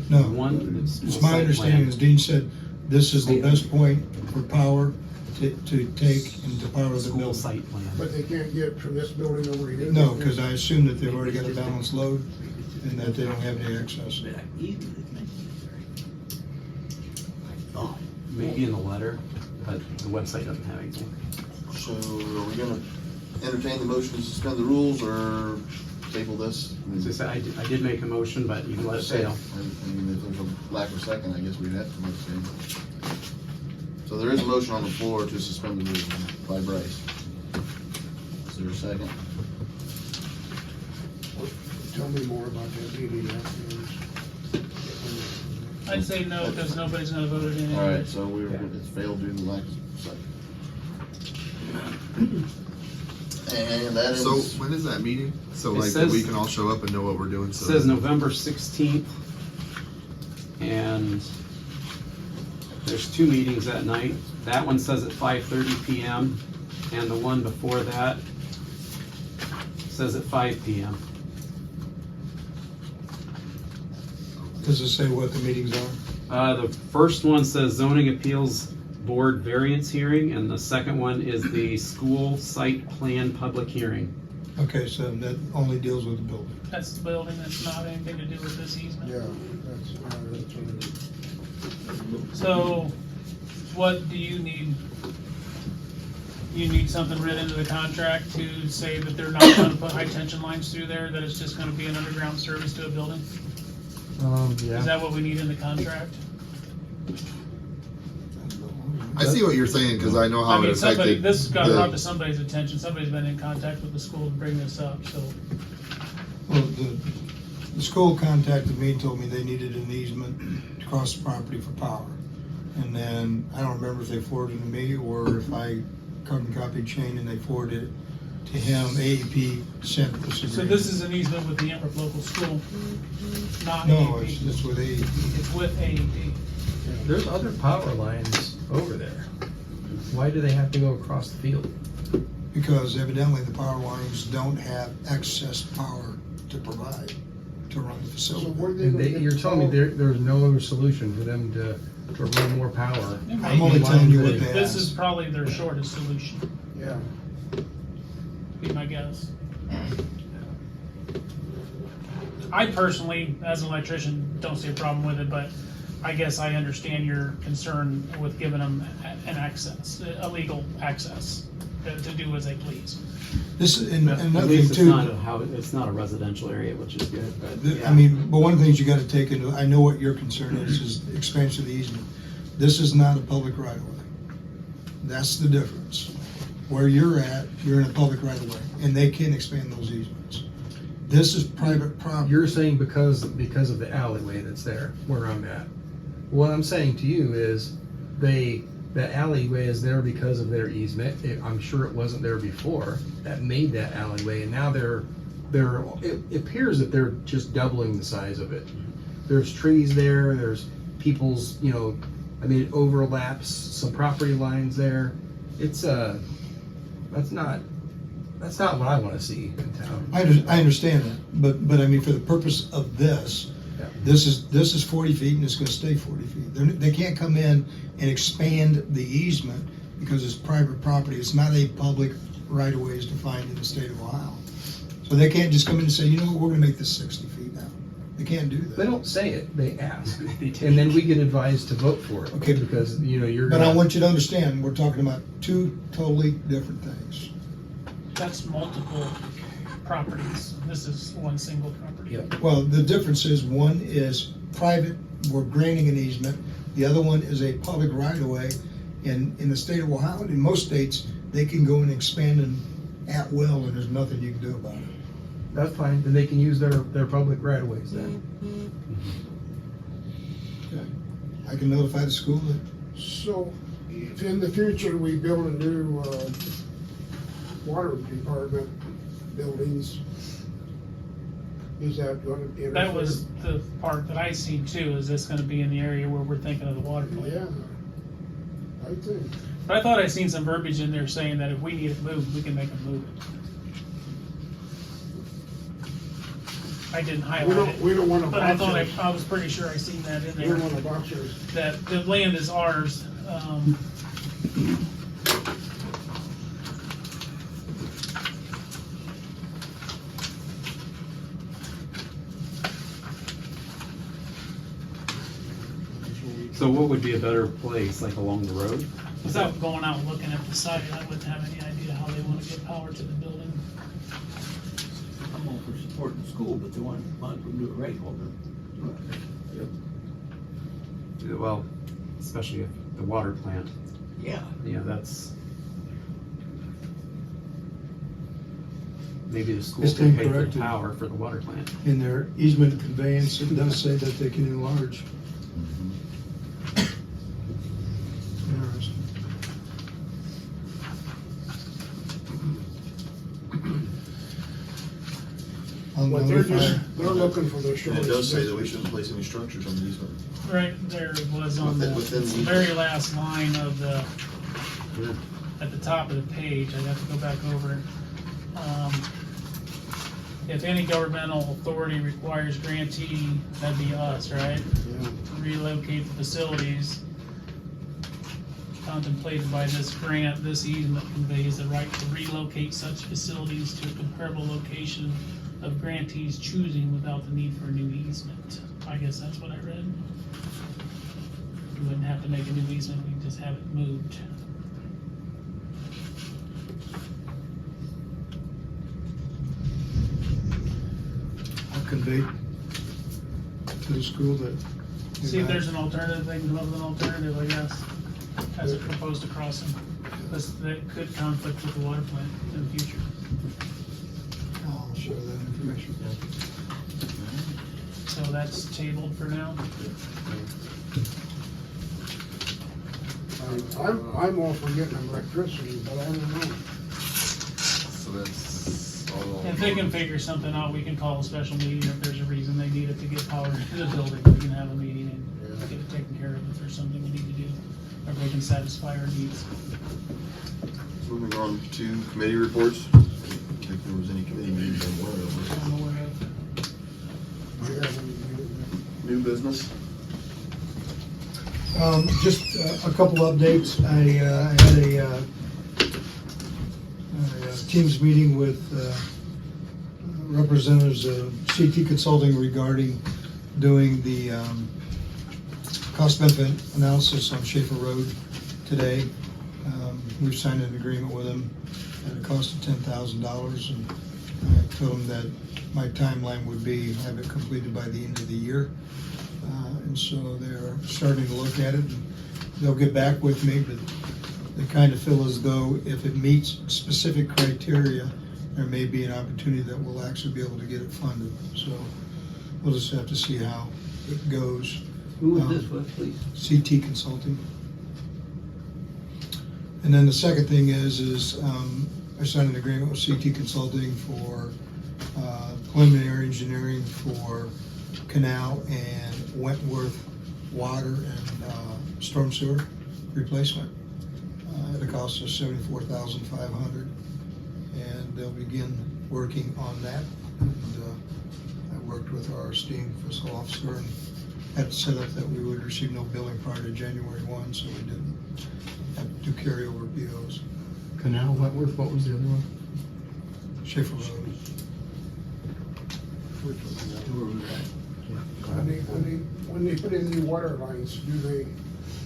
No, One, it's my understanding, as Dean said, this is the best point for power to take and to power the School building. site plan. But they can't get from this building over here? No, because I assume that they've already got a balanced load and that they don't have any excess. That easement is mentioned. Oh, maybe in the letter, but the website doesn't have anything. So are we gonna entertain the motion to suspend the rules or table this? As I said, I did make a motion, but you can let it fail. I mean, if there's a lack of second, I guess we'd have to make a second. So there is a motion on the floor to suspend the rules by Bryce. Is there a second? Tell me more about that meeting afterwards. I'd say no, because nobody's gonna vote it in. All right, so it's failed due to lack of second. And that So is, when is that meeting? So It like says- we can all show up and know what we're doing. It So says November 16th, and there's two meetings that night. That one says at 5:30 PM, and the one before that says at 5 PM. Does it say what the meetings are? The first one says zoning appeals board variance hearing, and the second one is the school site plan public hearing. Okay, so that only deals with the building. That's the building, that's not anything to do with this easement. Yeah, that's what it is. So, what do you need? You need something written into the contract to say that they're not gonna put high tension lines through there, that it's just gonna be an underground service to a building? Is Yeah. that what we need in the contract? I see what you're saying because I know how I mean, it somebody, affected. this got the- brought to somebody's attention, somebody's been in contact with the school to bring this up, so. Well, the school contacted me and told me they needed an easement to cross the property for power. And then, I don't remember if they forwarded it to me or if I carbon copied Shane and they forwarded it to him. AEP sent this agreement. So this is an easement with the Antwerp local school, not No, AEP. it's with AEP. It's with AEP. There's other power lines over there. Why do they have to go across the field? Because evidently the power lines don't have excess power to provide to run the So facility. where are they And gonna get you're the telling me power? there's no other solution for them to run more power? I'm only telling you what they This is asked. probably their shortest solution, Yeah. be my guess. I personally, as an electrician, don't see a problem with it, but I guess I understand your concern with giving them an access, a legal access to do as they please. This, and At another least thing it's not a residential area, which is good, but yeah. I mean, but one of the things you gotta take into, I know what your concern is expansion of the easement. This is not a public right of way. That's the difference. Where you're at, you're in a public right of way, and they can expand those easements. This is private property. You're saying because of the alleyway that's there, where I'm at. What I'm saying to you is, that alleyway is there because of their easement. I'm sure it wasn't there before, that made that alleyway, and now it appears that they're just doubling the size of it. There's trees there, there's people's, it overlaps some property lines there. It's, that's not what I wanna see in town. I understand that, but I mean, for the purpose of this, Yeah. this is 40 feet and it's gonna stay 40 feet. They can't come in and expand the easement because it's private property. It's not a public right of way as defined in the state of Ohio. So they can't just come in and say, you know what, we're gonna make this 60 feet now. They can't do They that. don't say it, they ask. And then we get advised to vote for it. Okay. Because, you're But I gonna, want you to understand, we're talking about two totally different things. That's multiple properties. This is one single property. Yep. Well, the difference is one is private we're granting an easement. The other one is a public right-of-way. In the state of Ohio, and in most states, they can go and expand and at will, and there's nothing you can do about it. That's fine, then they can use their public right of ways then. I can notify the school that So, if in the future we build a new, water department buildings, is that gonna interfere? That was the part that I seen too, is this gonna be in the area where we're thinking of the water plant? Yeah, I think. But I thought I seen some verbiage in there saying that if we need it moved, we can make them move it. I didn't highlight it, We don't wanna but I box thought it. I was pretty sure I seen that in We don't there, wanna box it. that the land is ours. So what would be a better place, like along the road? Without going out and looking at the site, I wouldn't have any idea how they wanna get power to the building. I'm all for supporting the school, but they might as well do it right over. Well, especially if the water plant, Yeah. that's. Maybe the school It's can pay for incorrect. the power for the water plant. in their easement conveyance, it does say that they can enlarge. Interesting. I'll But they're notify. just, they're looking for the And shortest. it does say that we shouldn't place any structures on the easement. Right there it was on the Within the- very last line of the, at the top of the page, I'd have to go back over it. If any governmental authority requires grantee, that'd be us, right? Yeah. Relocate the facilities contemplated by this grant, this easement conveys the right to relocate such facilities to a comparable location of grantees choosing without the need for a new easement. I guess that's what I read. We wouldn't have to make a new easement, we just have it moved. I'll convey to the school that. See if there's an alternative, they can come up with an alternative, I guess, as a proposed crossing. That could conflict with the water plant in the future. I'll share that information. So that's tabled for now. I'm all for getting electricity, but I don't know. So that's all. If they can figure something out, we can call a special meeting if there's a reason they need it to get power to the building. We can have a meeting and get it taken care of if there's something we need to do. Or if we can satisfy our needs. Moving on to committee reports. I don't think there was any committee meetings I'm aware of. I'm aware of. New business? Just a couple updates. I had a Teams meeting with representatives of CT Consulting regarding doing the cost benefit analysis on Schaefer Road today. We've signed an agreement with them at a cost of $10,000, and I told them that my timeline would be have it completed by the end of the year. And so they're starting to look at it, and they'll get back with me, but they kind of feel as though if it meets specific criteria, there may be an opportunity that we'll actually be able to get it funded. So we'll just have to see how it goes. Who is this with, please? CT Consulting. And then the second thing is I signed an agreement with CT Consulting for preliminary engineering for Canal and Wentworth water and storm sewer replacement at a cost of $74,500, and they'll begin working on that. And I worked with our esteemed fiscal officer and had it set up that we would receive no billing prior to January 1, so we didn't have to do carryover POs. Canal, Wentworth, what was the other one? Schaefer Road. When they put in new water lines, do they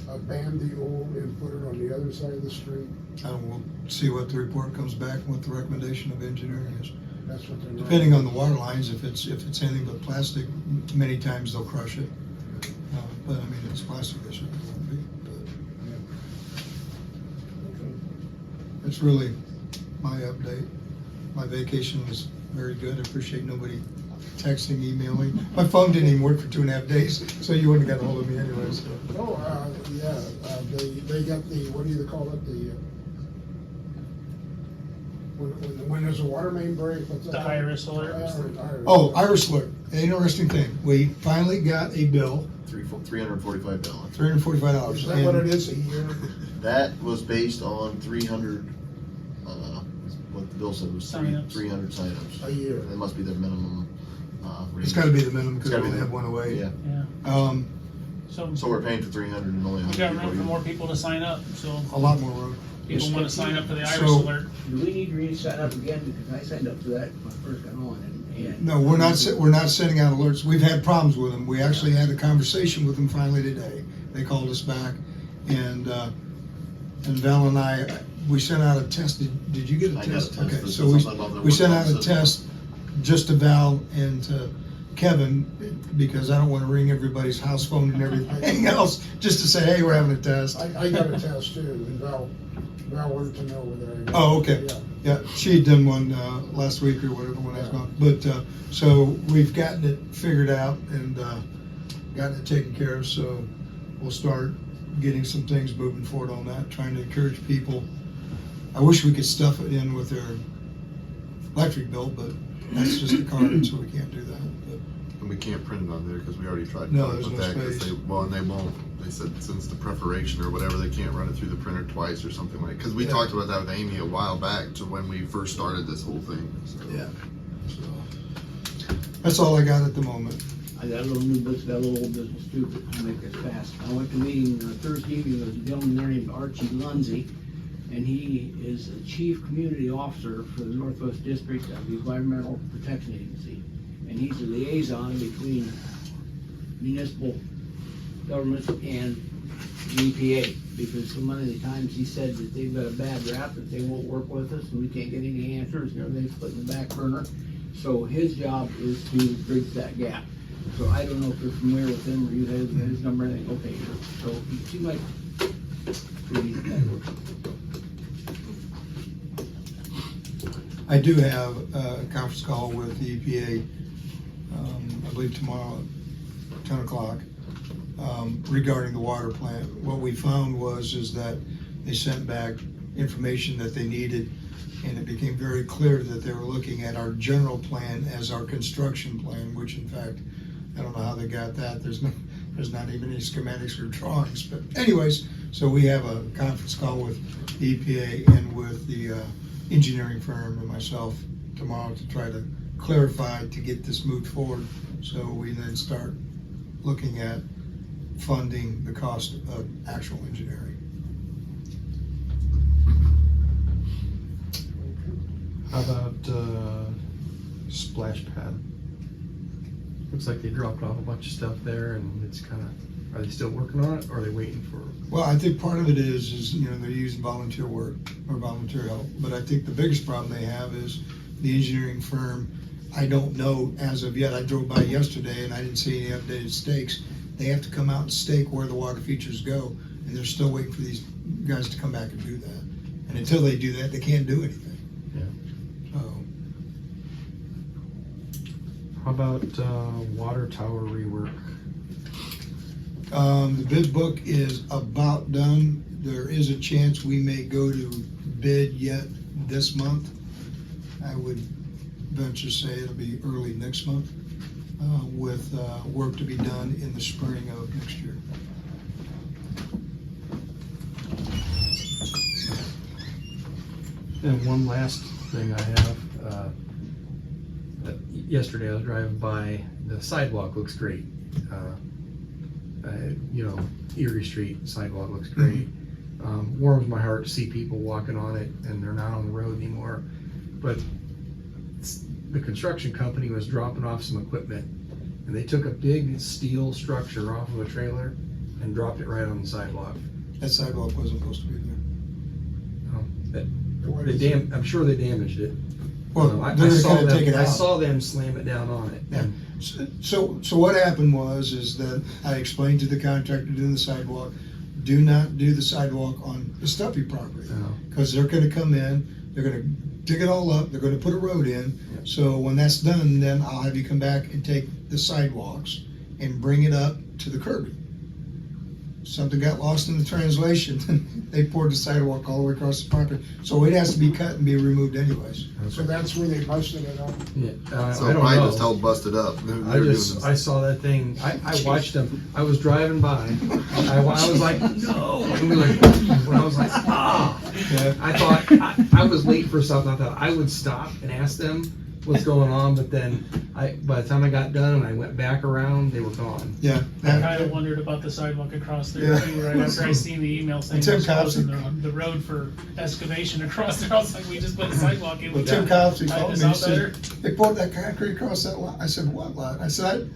abandon the old and put it on the other side of the street? We'll see what the report comes back and what the recommendation of engineering is. That's what they're. Depending on the water lines, if it's anything but plastic, many times they'll crush it. But I mean, it's plastic this year, it won't be, but that's really my update. My vacation was very good. I appreciate nobody texting, emailing. My phone didn't even work for 2.5 days, so you wouldn't have got a hold of me anyway, so. Oh, yeah, they got the, what do you call it, the, when there's a water main break, what's that? The Iris alert. Oh, Iris alert. Interesting thing. We finally got a bill, $345. $345. Is that what it is a year? That was based on 300, what the bill said was Signups. 300 signups. A year. That must be their minimum. It's gotta be the minimum because It's we gotta only be have one away. Yeah, So so we're paying for 300 and only we 100 got people room for use more it. people to sign up, so A lot more room. people wanna sign up for the Iris So- alert. Do we need to re-sign up again, because I signed up for that when I first got on, and. No, we're not sending out alerts. We've had problems with them. We actually had a conversation with them finally today. They called us back, and Val and I, we sent out a test. Did you get a I got a test? test. Okay, This so is something about the we sent out a work on test just to Val and to Kevin, because I don't want to ring everybody's house phone and everything else, just to say, hey, we're having a test. I got a test too, and Val wanted to know whether I. Oh, okay. Yeah. Yeah, she had done one last week or whatever when I was gone. But, so we've gotten it figured out and gotten it taken care of, so we'll start getting some things moving forward on that, trying to encourage people. I wish we could stuff it in with their electric bill, but that's just a card, so we can't do that. But And we can't print it on there because we already tried to No, come up there's with no that, 'cause space. and they won't. They said since the preparation or whatever, they can't run it through the printer twice or something like, because we Yeah. talked about that with Amy a while back to when we first started this whole thing. So. Yeah. So that's all I got at the moment. I got a little new business, got a little old business too, but I'll make this fast. I went to a meeting Thursday evening, there was a gentleman there named Archie Lundsey, and he is the Chief Community Officer for the Northwest District of the Environmental Protection Agency. And he's a liaison between municipal government and the EPA, because so many of the times he said that they've got a bad rap, that they won't work with us, and we can't get any answers, and everything's put in the back burner. So his job is to bridge that gap. So I don't know if you're familiar with him, or you have his number, or anything, okay, so he seemed like pretty easy guy to work with. I do have a conference call with the EPA, I believe tomorrow at 10 o'clock, regarding the water plant. What we found is that they sent back information that they needed, and it became very clear that they were looking at our general plan as our construction plan, which in fact, I don't know how they got that. There's not even any schematics or drawings, but anyways, so we have a conference call with the EPA and with the engineering firm and myself tomorrow to try to clarify, to get this moved forward, so we then start looking at funding the cost of actual engineering. How about splash pad? Looks like they dropped off a bunch of stuff there, and it's kind of, are they still working on it, or are they waiting for? Well, I think part of it is they're using volunteer work or volunteer help, but I think the biggest problem they have is the engineering firm. I don't know as of yet. I drove by yesterday and I didn't see any updated stakes. They have to come out and stake where the water features go, and they're still waiting for these guys to come back and do that. And until they do that, they can't do anything. Yeah. So, How about water tower rework? the bid book is about done. There is a chance we may go to bid yet this month. I would venture to say it'll be early next month, with work to be done in the spring of next year. And one last thing I have, yesterday I was driving by, the sidewalk looks great. Erie Street sidewalk looks great. Warms my heart to see people walking on it and they're not on the road anymore. But the construction company was dropping off some equipment and they took a big steel structure off of a trailer and dropped it right on the sidewalk. That sidewalk wasn't supposed to be there. I'm sure they damaged it. Well, I they're saw gonna take it I out. saw them slam it down on it. Yeah. So what happened is that I explained to the contractor doing the sidewalk, do not do the sidewalk on the Stumpy property. No. Because they're gonna come in, they're gonna dig it all up, they're gonna put a road in. So when that's done, then I'll have you come back and take the sidewalks and bring it up to the curbing. Something got lost in the translation. They poured the sidewalk all the way across the property. So it has to be cut and be removed anyways. So that's where they busted it up. Yeah, So I don't I know. just held busted up. I saw that thing. I watched them. I was driving by. I was like, no. And we were like, when I was like, ah. Yeah. I thought I was late for something. I thought I would stop and ask them what's going on, but then by the time I got done and I went back around, they were gone. Yeah. I kinda wondered about the sidewalk across there Yeah. too, right after I seen the email saying Tim they're closing Copsey- the road for excavation across there. I was like, we just put a sidewalk in. Well, we Tim got- Copsey tighten called this me and out better. said, they poured that concrete across that lot. I said, what lot? I said,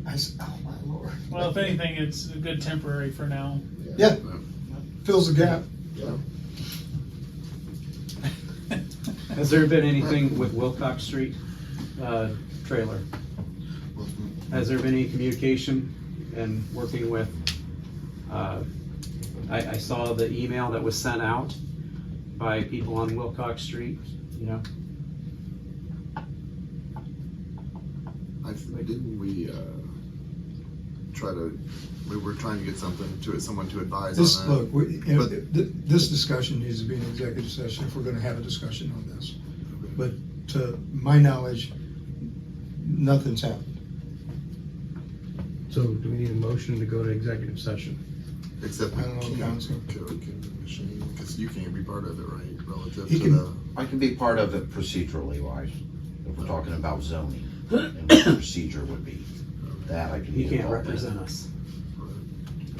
oh my Lord. Well, if anything, it's a good temporary for now. Yeah, fills the gap. Has there been anything with Wilcox Street trailer? Has there been any communication and working with, I saw the email that was sent out by people on Wilcox Street, you know? Didn't we we were trying to get someone to advise This, on that. look, But- this discussion needs to be an executive session if we're gonna have a discussion on this. But to my knowledge, nothing's happened. So do we need a motion to go to executive session? Except I don't know, counsel. because you can't be part of it, right, relative He to can- the. I can be part of it procedurally wise, if we're talking about zoning, and what the procedure would be. That I can be He can't involved in. represent us.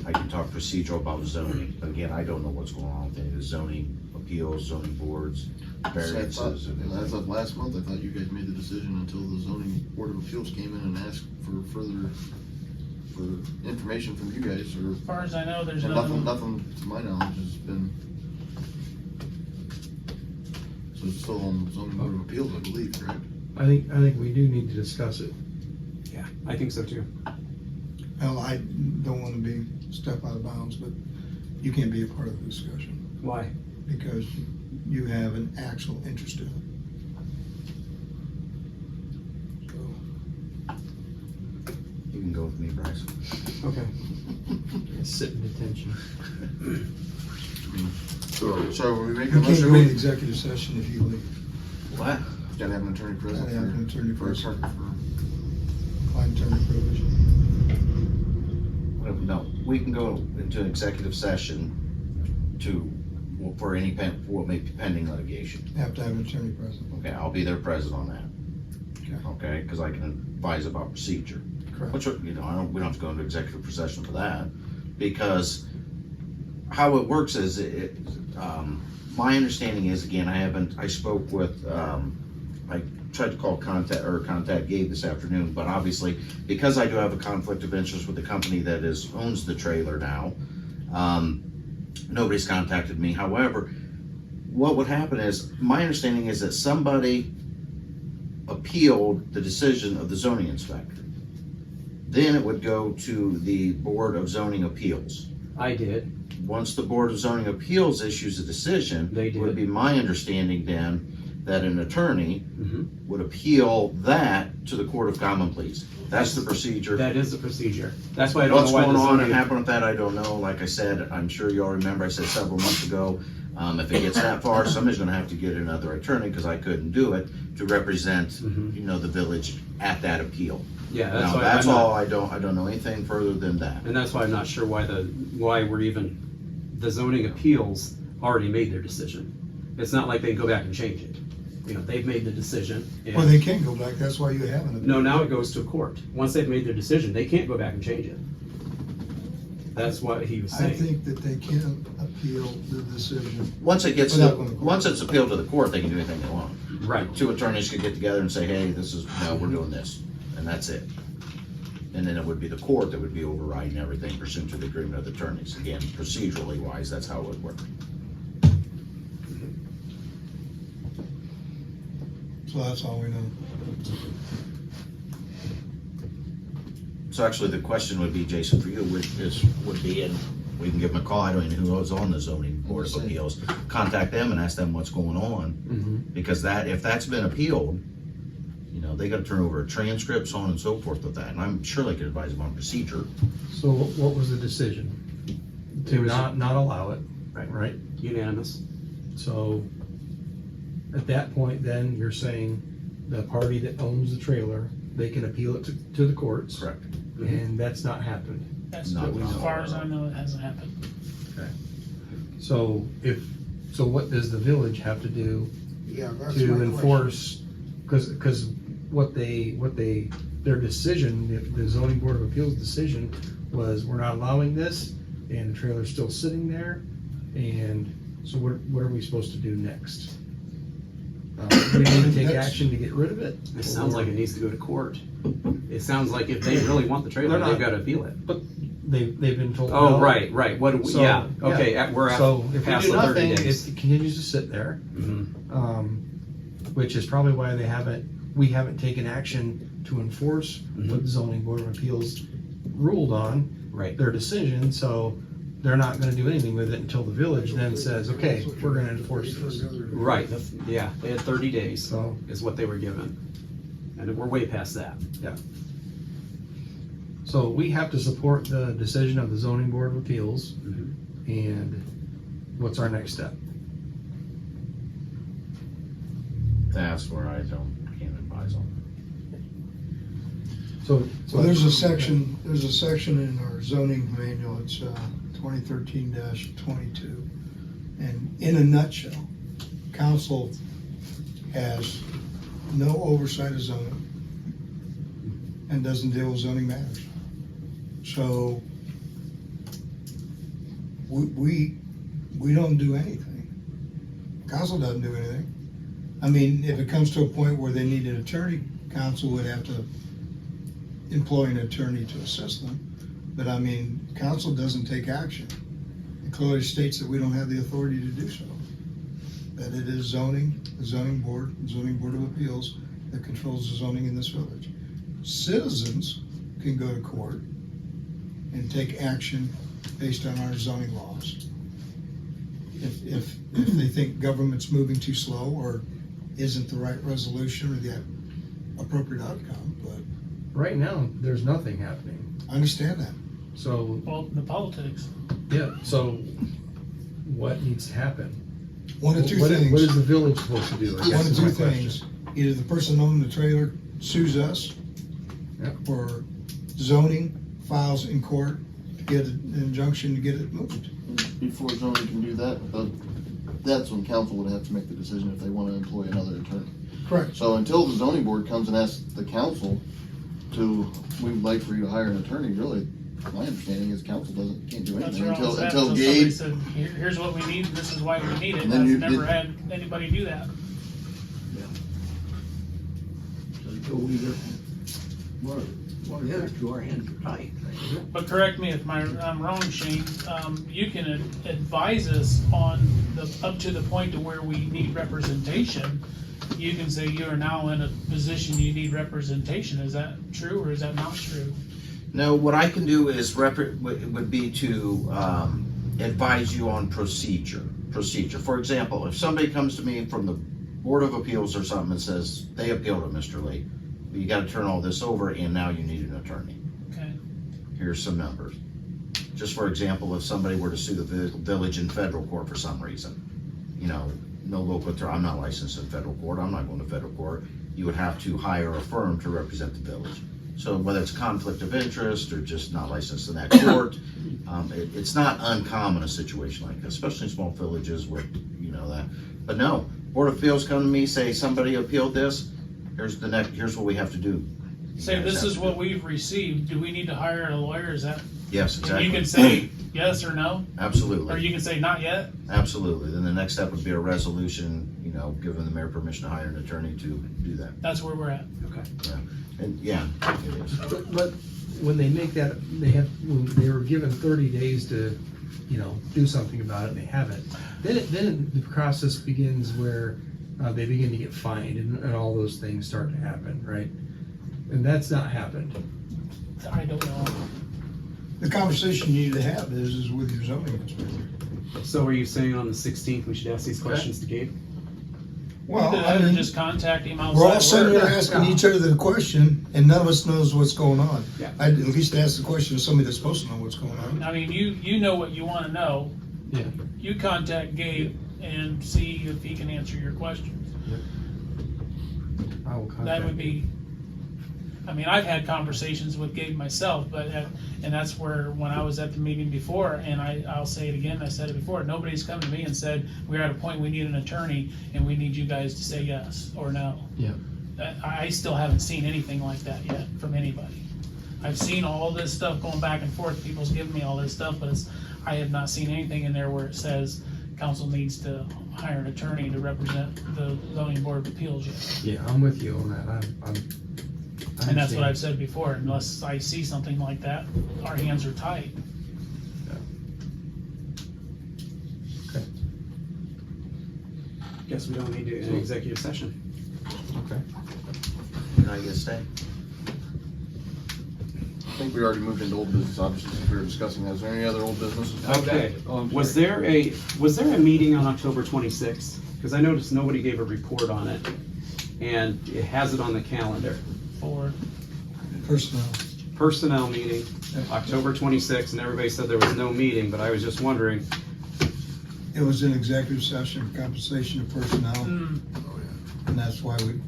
I can talk procedural about zoning, but again, I don't know what's going on with any of the zoning appeals, zoning boards, variances. and As of last month, I thought you guys made the decision until the zoning board of appeals came in and asked for information from you guys, or, As far as I know, there's and nothing. nothing to my knowledge has been. So it's still on zoning board of appeals, I believe, correct? I think we do need to discuss it. Yeah, I think so too. Well, I don't wanna be step out of bounds, but you can't be a part of the discussion Why? because you have an actual interest in it. So, You can go with me, Bryce. Okay. Sit in detention. So are we making you a can't motion? go into executive session if you leave. What? Gotta have an attorney present. Gotta have an attorney for a present. partner firm. Client-attorney privilege. No, we can go into executive session for any, for what may be pending litigation. Have to have an attorney present. Okay, I'll be there present on that. Okay, because I can advise about procedure. Correct. Which, we don't have to go into executive session for that, because how it works is, my understanding is, again, I spoke with, I tried to contact Gabe this afternoon, but obviously, because I do have a conflict of interest with the company that owns the trailer now, nobody's contacted me. However, what would happen is, my understanding is that somebody appealed the decision of the zoning inspector. Then it would go to the Board of Zoning Appeals. I did. Once the Board of Zoning Appeals issues a decision, They it would did. be my understanding then that an attorney Mhm. would appeal that to the Court of Common Pleas. That's the procedure. That is the procedure. That's why I don't What's know why going the on and zoning. happened with that, I don't know. Like I said, I'm sure you all remember, I said several months ago, if it gets that far, somebody's gonna have to get another attorney, because I couldn't do it, to represent, Mhm. the village at that appeal. Yeah, that's Now, why. that's I'm not- all, I don't know anything further than that. And that's why I'm not sure why we're even, the zoning appeals already made their decision. It's not like they can go back and change it. They've made the decision. and- Well, they can't go back, that's why you have an. No, now it goes to court. Once they've made their decision, they can't go back and change it. That's what he was I saying. think that they can appeal the decision. Once it gets, Without going to court. once it's appealed to the court, they can do anything they want. Right. Two attorneys could get together and say, hey, we're doing this, and that's it. And then it would be the court that would be overriding everything pursuant to the agreement of the attorneys. Again, procedurally wise, that's how it would work. So that's all we know. So actually, the question would be, Jason, for you, would be, and we can give them a call, I don't even know who's on the zoning board of appeals, contact them and ask them what's going on, because if that's been appealed, you know, they gotta turn over a transcript, so on and so forth with that, and I'm sure they could advise them on procedure. So what was the decision? It To was- not allow it, Right. right? Unanimous. So at that point, then you're saying the party that owns the trailer, they can appeal it to the courts. Correct. And that's not happened. That's, Not as now. far as I know, it hasn't happened. So what does the village have to do Yeah, that's my to question. enforce? Because their decision, the zoning board of appeals decision was, we're not allowing this, and the trailer's still sitting there, and so what are we supposed to do next? We need to take action to get rid of it? It sounds like it needs to go to court. It sounds like if they really want the trailer, They're not- they've gotta appeal it. But they've been told. Oh, no. right, what do we, So, yeah, okay, we're So if we past do the 30 nothing, days. it continues to sit there, Mhm. which is probably why we haven't taken action to enforce what the zoning board of appeals ruled on, Right. their decision, so they're not gonna do anything with it until the village then says, okay, we're gonna enforce this. Right, yeah, they had 30 days, So, is what they were given. And we're way past that. so we have to support the decision of the zoning board of appeals, and what's our next step? That's where I can't advise on. So Well, there's a section in our zoning manual, it's 2013-22. And in a nutshell, council has no oversight of zoning and doesn't deal with zoning matters. So we don't do anything. Council doesn't do anything. I mean, if it comes to a point where they need an attorney, council would have to employ an attorney to assist them. But I mean, council doesn't take action. It clearly states that we don't have the authority to do so. That it is zoning, the zoning board of appeals that controls the zoning in this village. Citizens can go to court and take action based on our zoning laws. If they think government's moving too slow or isn't the right resolution or the appropriate outcome, but right now, there's nothing happening, I understand that. so, Well, the politics. yeah, so what needs to happen? One of two What things. is the village supposed to do? I guess One of is two my question. things, either the person owning the trailer sues us, Yep. or zoning files in court to get an injunction to get it moved. Before zoning can do that, that's when council would have to make the decision if they want to employ another attorney. Correct. So until the zoning board comes and asks the council we would like for you to hire an attorney, really, my understanding is council can't do That's anything where I was at, until until somebody Gabe. said, here's what we need, and this is why we need it, And and then I've never had anybody do that. So we just, more or less, our hands are tied. But correct me if I'm wrong, Shane, you can advise us on up to the point to where we need representation. You can say you are now in a position you need representation, is that true or is that not true? No, what I can do is would be to advise you on procedure. For example, if somebody comes to me from the Board of Appeals or something and says, they appealed it, Mr. Lee, you gotta turn all this over and now you need an attorney. Okay, Here's some numbers. Just for example, if somebody were to sue the village in federal court for some reason, you know, no local attorney, I'm not licensed in federal court, I'm not going to federal court, you would have to hire a firm to represent the village. So whether it's conflict of interest or just not licensed in that court, it's not uncommon a situation like this, especially in small villages where, you know, that. But no, Board of Appeals come to me, say somebody appealed this, here's what we have to do. You say guys this have is to what do it. we've received, do we need to hire a lawyer, is that? Yes, And exactly. you can say yes or no, or Absolutely, you can say not yet? absolutely. Then the next step would be a resolution, you know, giving the mayor permission to hire an attorney to do that. That's where we're at. And yeah, it is. But when they make that, they were given 30 days to, you know, do something about it, and they haven't. Then the process begins where they begin to get fined and all those things start to happen, right? And that's not happened. I don't know. The conversation you need to have is with your zoning inspector. So are you saying on the 16th we should ask these questions to Gabe? Well, I Either mean, just contact him outside. we're all of sitting work. there asking each other the question, and none of us knows what's going on. Yeah. I'd at least ask the question to somebody that's supposed to know what's going on. I mean, you know what you wanna know. Yeah. You contact Gabe and see if he can answer your questions. I will contact. That would be, I mean, I've had conversations with Gabe myself, but, and that's where, when I was at the meeting before, and I'll say it again, I said it before, nobody's come to me and said, we're at a point, we need an attorney, and we need you guys to say yes or no. Yeah. I still haven't seen anything like that yet from anybody. I've seen all this stuff going back and forth, people's giving me all this stuff, but I have not seen anything in there where it says council needs to hire an attorney to represent the zoning board of appeals yet. Yeah, I'm with you on that. I And that's what understand. I've said before, unless I see something like that, our hands are tied. Guess we don't need to, an executive session. Okay. Can I get a stay? I think we already moved into old business, obviously, since we were discussing that. Is there any other old business? Okay, was there a meeting on October 26th? Because I noticed nobody gave a report on it, and it has it on the calendar. For, Personnel meeting, October 26th, and everybody said there was no meeting, but I was just wondering, It was an executive session for compensation of personnel, mm, and that's why we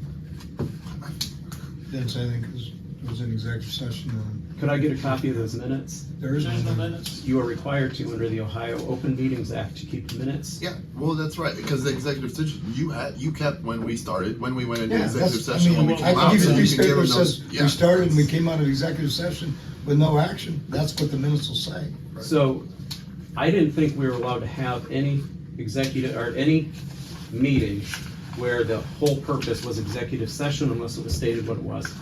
didn't say anything, because it was an executive session, and could I get a copy of those minutes? there is there's no the minutes. minutes. You are required to, under the Ohio Open Meetings Act, to keep the minutes. Yeah, well, that's right, because the executive session, you kept when we started, when we went into Yeah, executive that's, I session, when we mean, came I out. can give so you a you piece of can give paper that them those- says, yeah. we started and we came out of executive session with no action, that's what the minutes will say. So, I didn't think we were allowed to have any executive, or any meeting where the whole purpose was executive session unless it was stated what it was.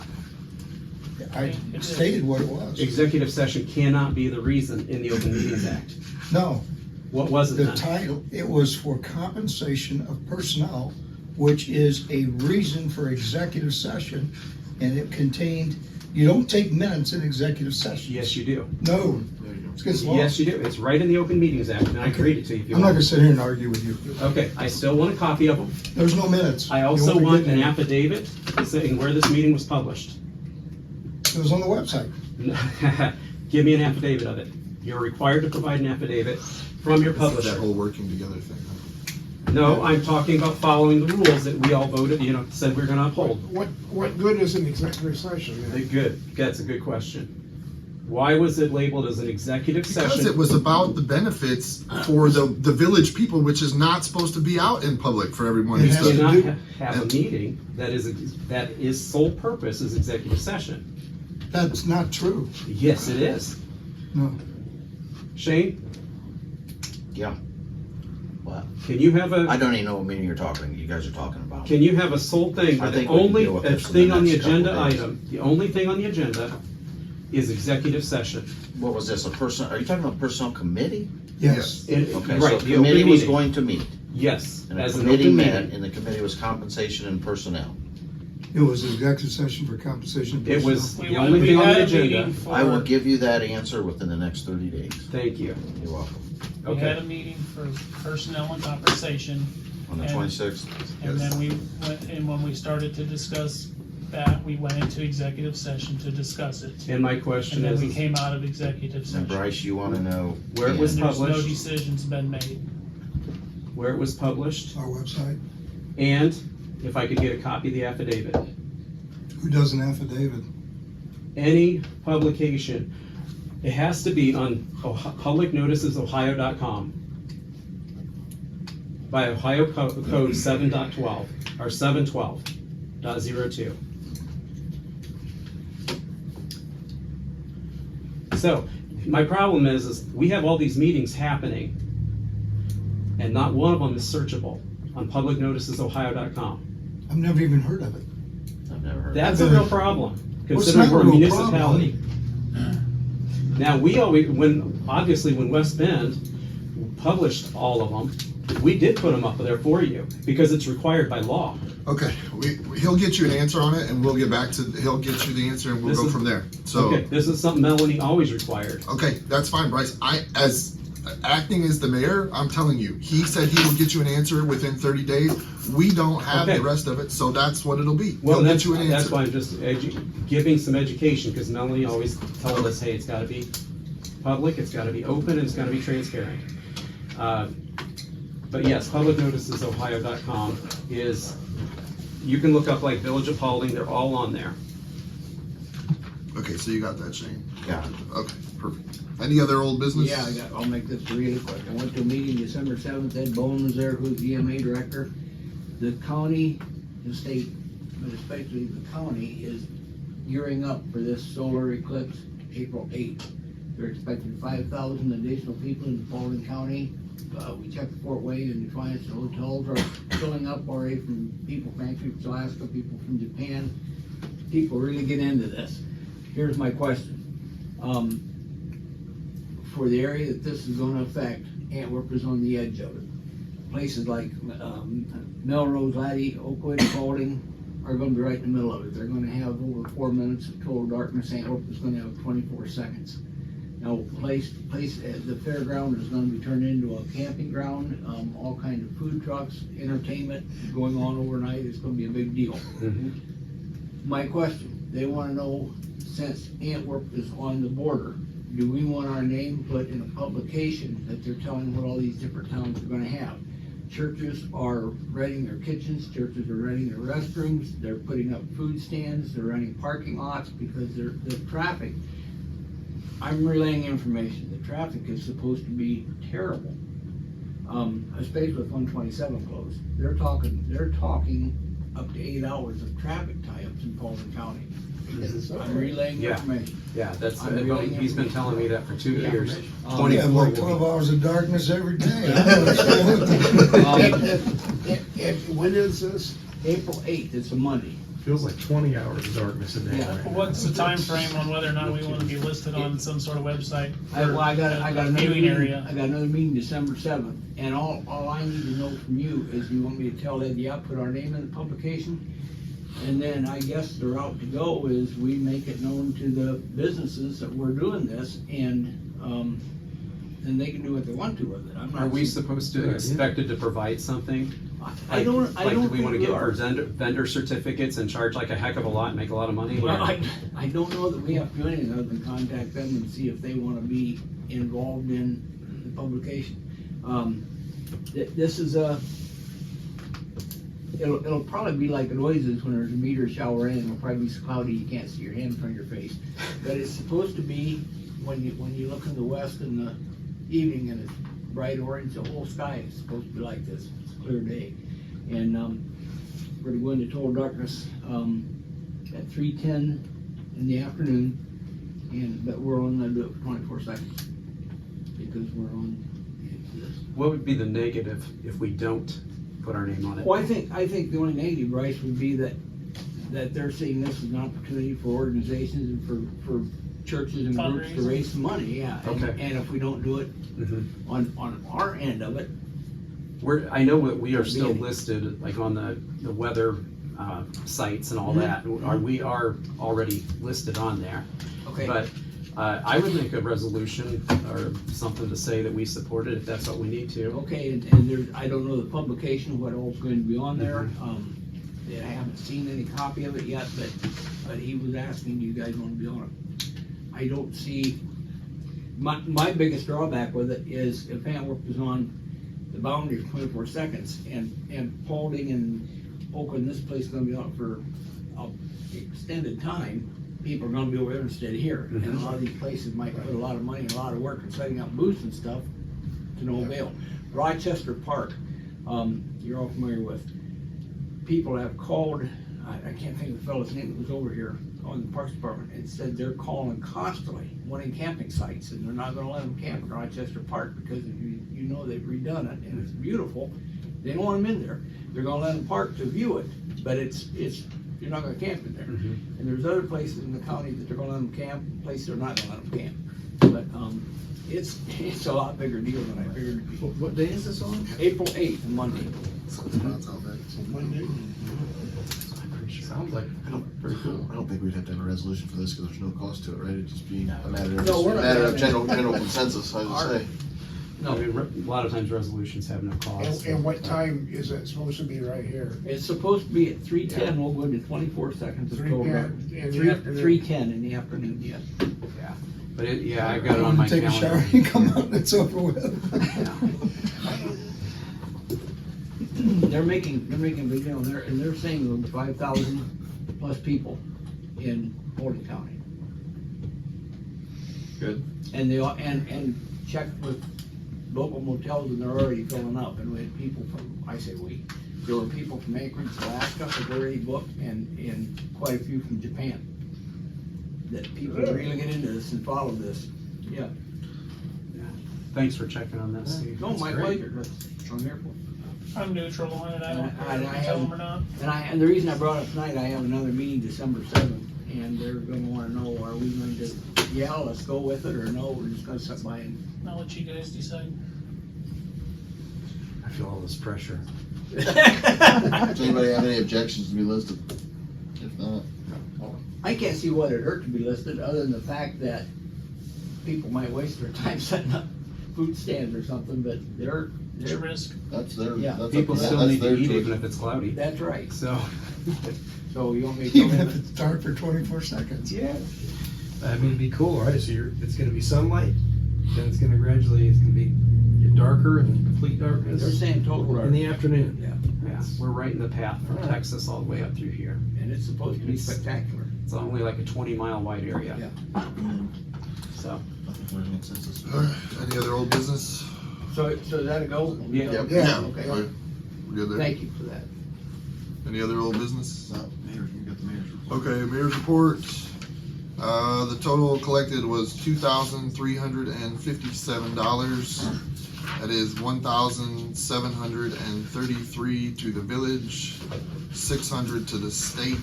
I stated what it was. Executive session cannot be the reason in the Open Meetings Act. No, What was it the then? title, it was for compensation of personnel, which is a reason for executive session, and it contained, you don't take minutes in executive session. Yes, you do. No, it's against law. Yes, you do. It's right in the Open Meetings Act, and I can read it to you if you I'm not gonna want. sit here and argue with you. Okay, I still want a copy of them. There's no minutes. I You also won't want get an any. affidavit saying where this meeting was published. It was on the website. Give me an affidavit of it. You're required to provide an affidavit from your That publisher. whole working together thing. Huh? No, I'm talking about following the rules that we all voted, said we're gonna uphold. What good is an executive session then? Good, that's a good question. Why was it labeled as an executive Because session? it was about the benefits for the village people, which is not supposed to be out in public for everyone. It It's has Do the- to not do- have a meeting that is sole purpose is executive session. That's not true. Yes, it is. No. Shane, Yeah. What? can you have I a, don't even know what meeting you guys are talking about. can you have a sole thing, I where the think we can only deal with this for the thing on the next couple agenda days. item, the only thing on the agenda is executive session. What was this, are you talking about personnel committee? Yes. Okay, Okay, right, so the committee open was meeting. going to meet, Yes, and the as an committee open met, meeting. and the committee was compensation and personnel. It was an executive session for compensation of It personnel. was We the only thing on had the a agenda. meeting for- I will give you that answer within the next 30 days. Thank you. You're welcome. We had a Okay, meeting for personnel and compensation, On the And- 26th? and then we went, and when we started to discuss that, we went into executive session to discuss it. and my And question then is, we came out of executive And session. Bryce, you wanna know? Where it was And there's no published. decisions been made. where it was published, Our website. and if I could get a copy of the affidavit. Who does an affidavit? Any publication, it has to be on publicnoticesohio.com by Ohio Code 7.12 or 712.02. So, my problem is we have all these meetings happening, and not one of them is searchable on publicnoticesohio.com. I've never even heard of it. I've never heard. That's a real problem, Well, it's considering not we're a a real municipality. Now, we always, when West Bend published all of them, We did put them up there for you because it's required by law. Okay, he'll get you an answer on it, and we'll get back to, he'll get you the answer, and we'll This go is- from there. So, Okay, this is something Melanie always required. okay, that's fine, Bryce. As acting as the mayor, I'm telling you, he said he will get you an answer within 30 days. We don't have Okay. the rest of it, so that's what it'll be. Well, He'll that's, get you an that's answer. why I'm just giving some education, because Melanie always told us, hey, it's gotta be public, it's gotta be open, and it's gotta be transparent. But yes, publicnoticesohio.com is, you can look up like Village of Paulding, they're all on there. Okay, so you got that, Shane. Yeah. Okay, perfect. Any other old business? Yeah, I'll make this really quick. I went to a meeting December 7th, Ed Bowen was there, who's the EMA director. The county, the state, but especially the county, is gearing up for this solar eclipse, April 8th. They're expecting 5,000 additional people in Paulding County. We checked Fort Wayne and Defiance, the hotels are filling up already from people from Antwerp, Alaska, people from Japan. People really get into this. Here's my question. For the area that this is gonna affect, Antwerp is on the edge of it. Places like Melrose, Laddie, Oakwood, Paulding are gonna be right in the middle of it. They're gonna have over 4 minutes of total darkness. Antwerp is gonna have 24 seconds. Now, the fairground is gonna be turned into a camping ground, all kinds of food trucks, entertainment going on overnight. It's gonna be a big deal. My question, they wanna know, since Antwerp is on the border, do we want our name put in a publication that they're telling what all these different towns are gonna have? Churches are renting their kitchens, churches are renting their restrooms, they're putting up food stands, they're renting parking lots because the traffic. I'm relaying information, the traffic is supposed to be terrible. Especially with 127 closed. They're talking up to 8 hours of traffic tie-ups in Paulding County. I'm relaying Yeah. information. Yeah, that's, I'm relaying he's been telling me that for 2 Yeah. years. Um, 24 like 12 hours of darkness every day. When is this? April 8th, it's a Monday. Feels like 20 hours of darkness a day Yeah. right now. What's the time frame on whether or not we wanna be listed on some sort of website? I got another Viewing meeting, area. I got another meeting December 7th, and all I need to know from you is you want me to tell Ed, yeah, put our name in the publication? And then I guess the route to go is we make it known to the businesses that we're doing this, and they can do what they want to with it. I'm not. Are we supposed to, expected to provide something? I don't Like, do we think wanna we get are. vendor certificates and charge like a heck of a lot and make a lot of money? Well, I don't know that we have to do anything other than contact them and see if they wanna be involved in the publication. This is it'll probably be like it always is when there's a meteor shower in, it'll probably be so cloudy you can't see your hand in front of your face. But it's supposed to be, when you look in the west in the evening and it's bright orange, the whole sky is supposed to be like this. It's a clear day. And we're going to total darkness at 3:10 in the afternoon, but we're only gonna do it for 24 seconds because we're on this. What would be the negative if we don't put our name on it? Well, I think the only negative, Bryce, would be that they're seeing this as an opportunity for organizations and for churches and groups to Fundraising. raise some money, yeah. Okay. And if we don't do it Mhm. on our end of it, I know that we are still listed, like on the weather sites and all that. We are already listed on there. okay. But I would make a resolution or something to say that we support it if that's what we need to. Okay, and there's, I don't know the publication, what all's going to be on there. I haven't seen any copy of it yet, but he was asking, do you guys wanna be on it? I don't see, my biggest drawback with it is if Antwerp is on the boundary for 24 seconds and Paulding and Oakland, this place is gonna be on for an extended time, people are gonna be over there instead of here. And a lot of these places might put a lot of money and a lot of work in setting up booths and stuff to no avail. Rochester Park, you're all familiar with. People have called, I can't think of the fellow's name that was over here on the Parks Department, and said they're calling constantly, wanting camping sites, and they're not gonna let them camp in Rochester Park because if you know they've redone it and it's beautiful. They don't want them in there. They're gonna let them park to view it, but you're not gonna camp in there. And there's other places in the county that they're gonna let them camp, places they're not gonna let them camp. But, It's a lot bigger deal than I figured it'd be. What day is this on? April 8th, Monday. Spots out back. Sounds like pretty cool. I don't think we'd have to have a resolution for this, because there's no cost to it, right? It'd just be a matter of, No, we're not matter of having- general consensus, I would say. No, I mean, a lot of times resolutions have no cost. And what time is it supposed to be right here? It's supposed to be at 3:10, we'll go to 24 seconds of 3:10 total. in the afternoon. 3:10 in the afternoon, yes. Yeah, but yeah, I've got it on my Take a shower calendar. and come out and it's over with. They're making a big deal, and they're saying there were 5,000 plus people in Portage County. Good. And and checked with local motels, and they're already filling up, and we had people from, there were people from Anchorage, Alaska, that already booked, and quite a few from Japan. That people really get into this and follow this, yeah. Thanks for checking on that, Steve. No, That's my great. pleasure, that's what I'm here for. I'm neutral on it, I don't care And if I you tell them have- or not. And the reason I brought it tonight, I have another meeting December 7th, and they're gonna wanna know, are we going to, yeah, let's go with it, or no, we're just gonna sit by and. I'll let you guys decide. I feel all this pressure. Does anybody have any objections to be listed? If not, I can't see what it hurt to be listed, other than the fact that people might waste their time setting up food stands or something, but It's a risk. that's their, Yeah. that's People up to still them. need That's to their eat choice. even if it's cloudy, that's right. so. So you want me to come Even if in? it's dark for 24 seconds. Yeah. I mean, it'd be cool, right? So it's gonna be sunlight, then it's gonna get darker and complete They're darkness saying total in dark, the afternoon. Yeah, we're right in the path from Texas all the way up through here. and it's supposed to be spectacular. It's only like a 20-mile wide area. Yeah. So, I think there's a consensus. All right, any other old business? So is that a go? Yeah. Yeah. Okay, We're good there. thank you for that. Any other old business? No, mayor, you got the mayor's report. Okay, mayor's report. The total collected was $2,357. That is $1,733 to the village, $600 to the state,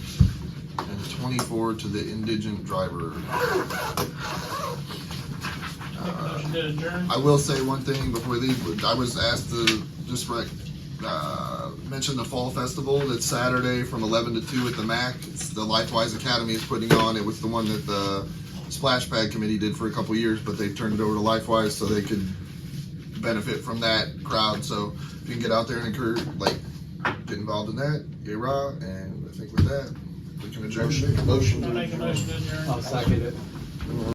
and $24 to the indigent driver. Make a motion to adjourn. I will say one thing before we leave. I was asked to just mention the fall festival that's Saturday from 11 to 2 at the MAC. It's the Lifewise Academy is putting on. It was the one that the Splash Pad Committee did for a couple years, but they turned it over to Lifewise so they could benefit from that crowd. So if you can get out there and get involved in that, yay rah. And I think with that, we can adjourn. Motion I'll make a motion to adjourn. I'll second it.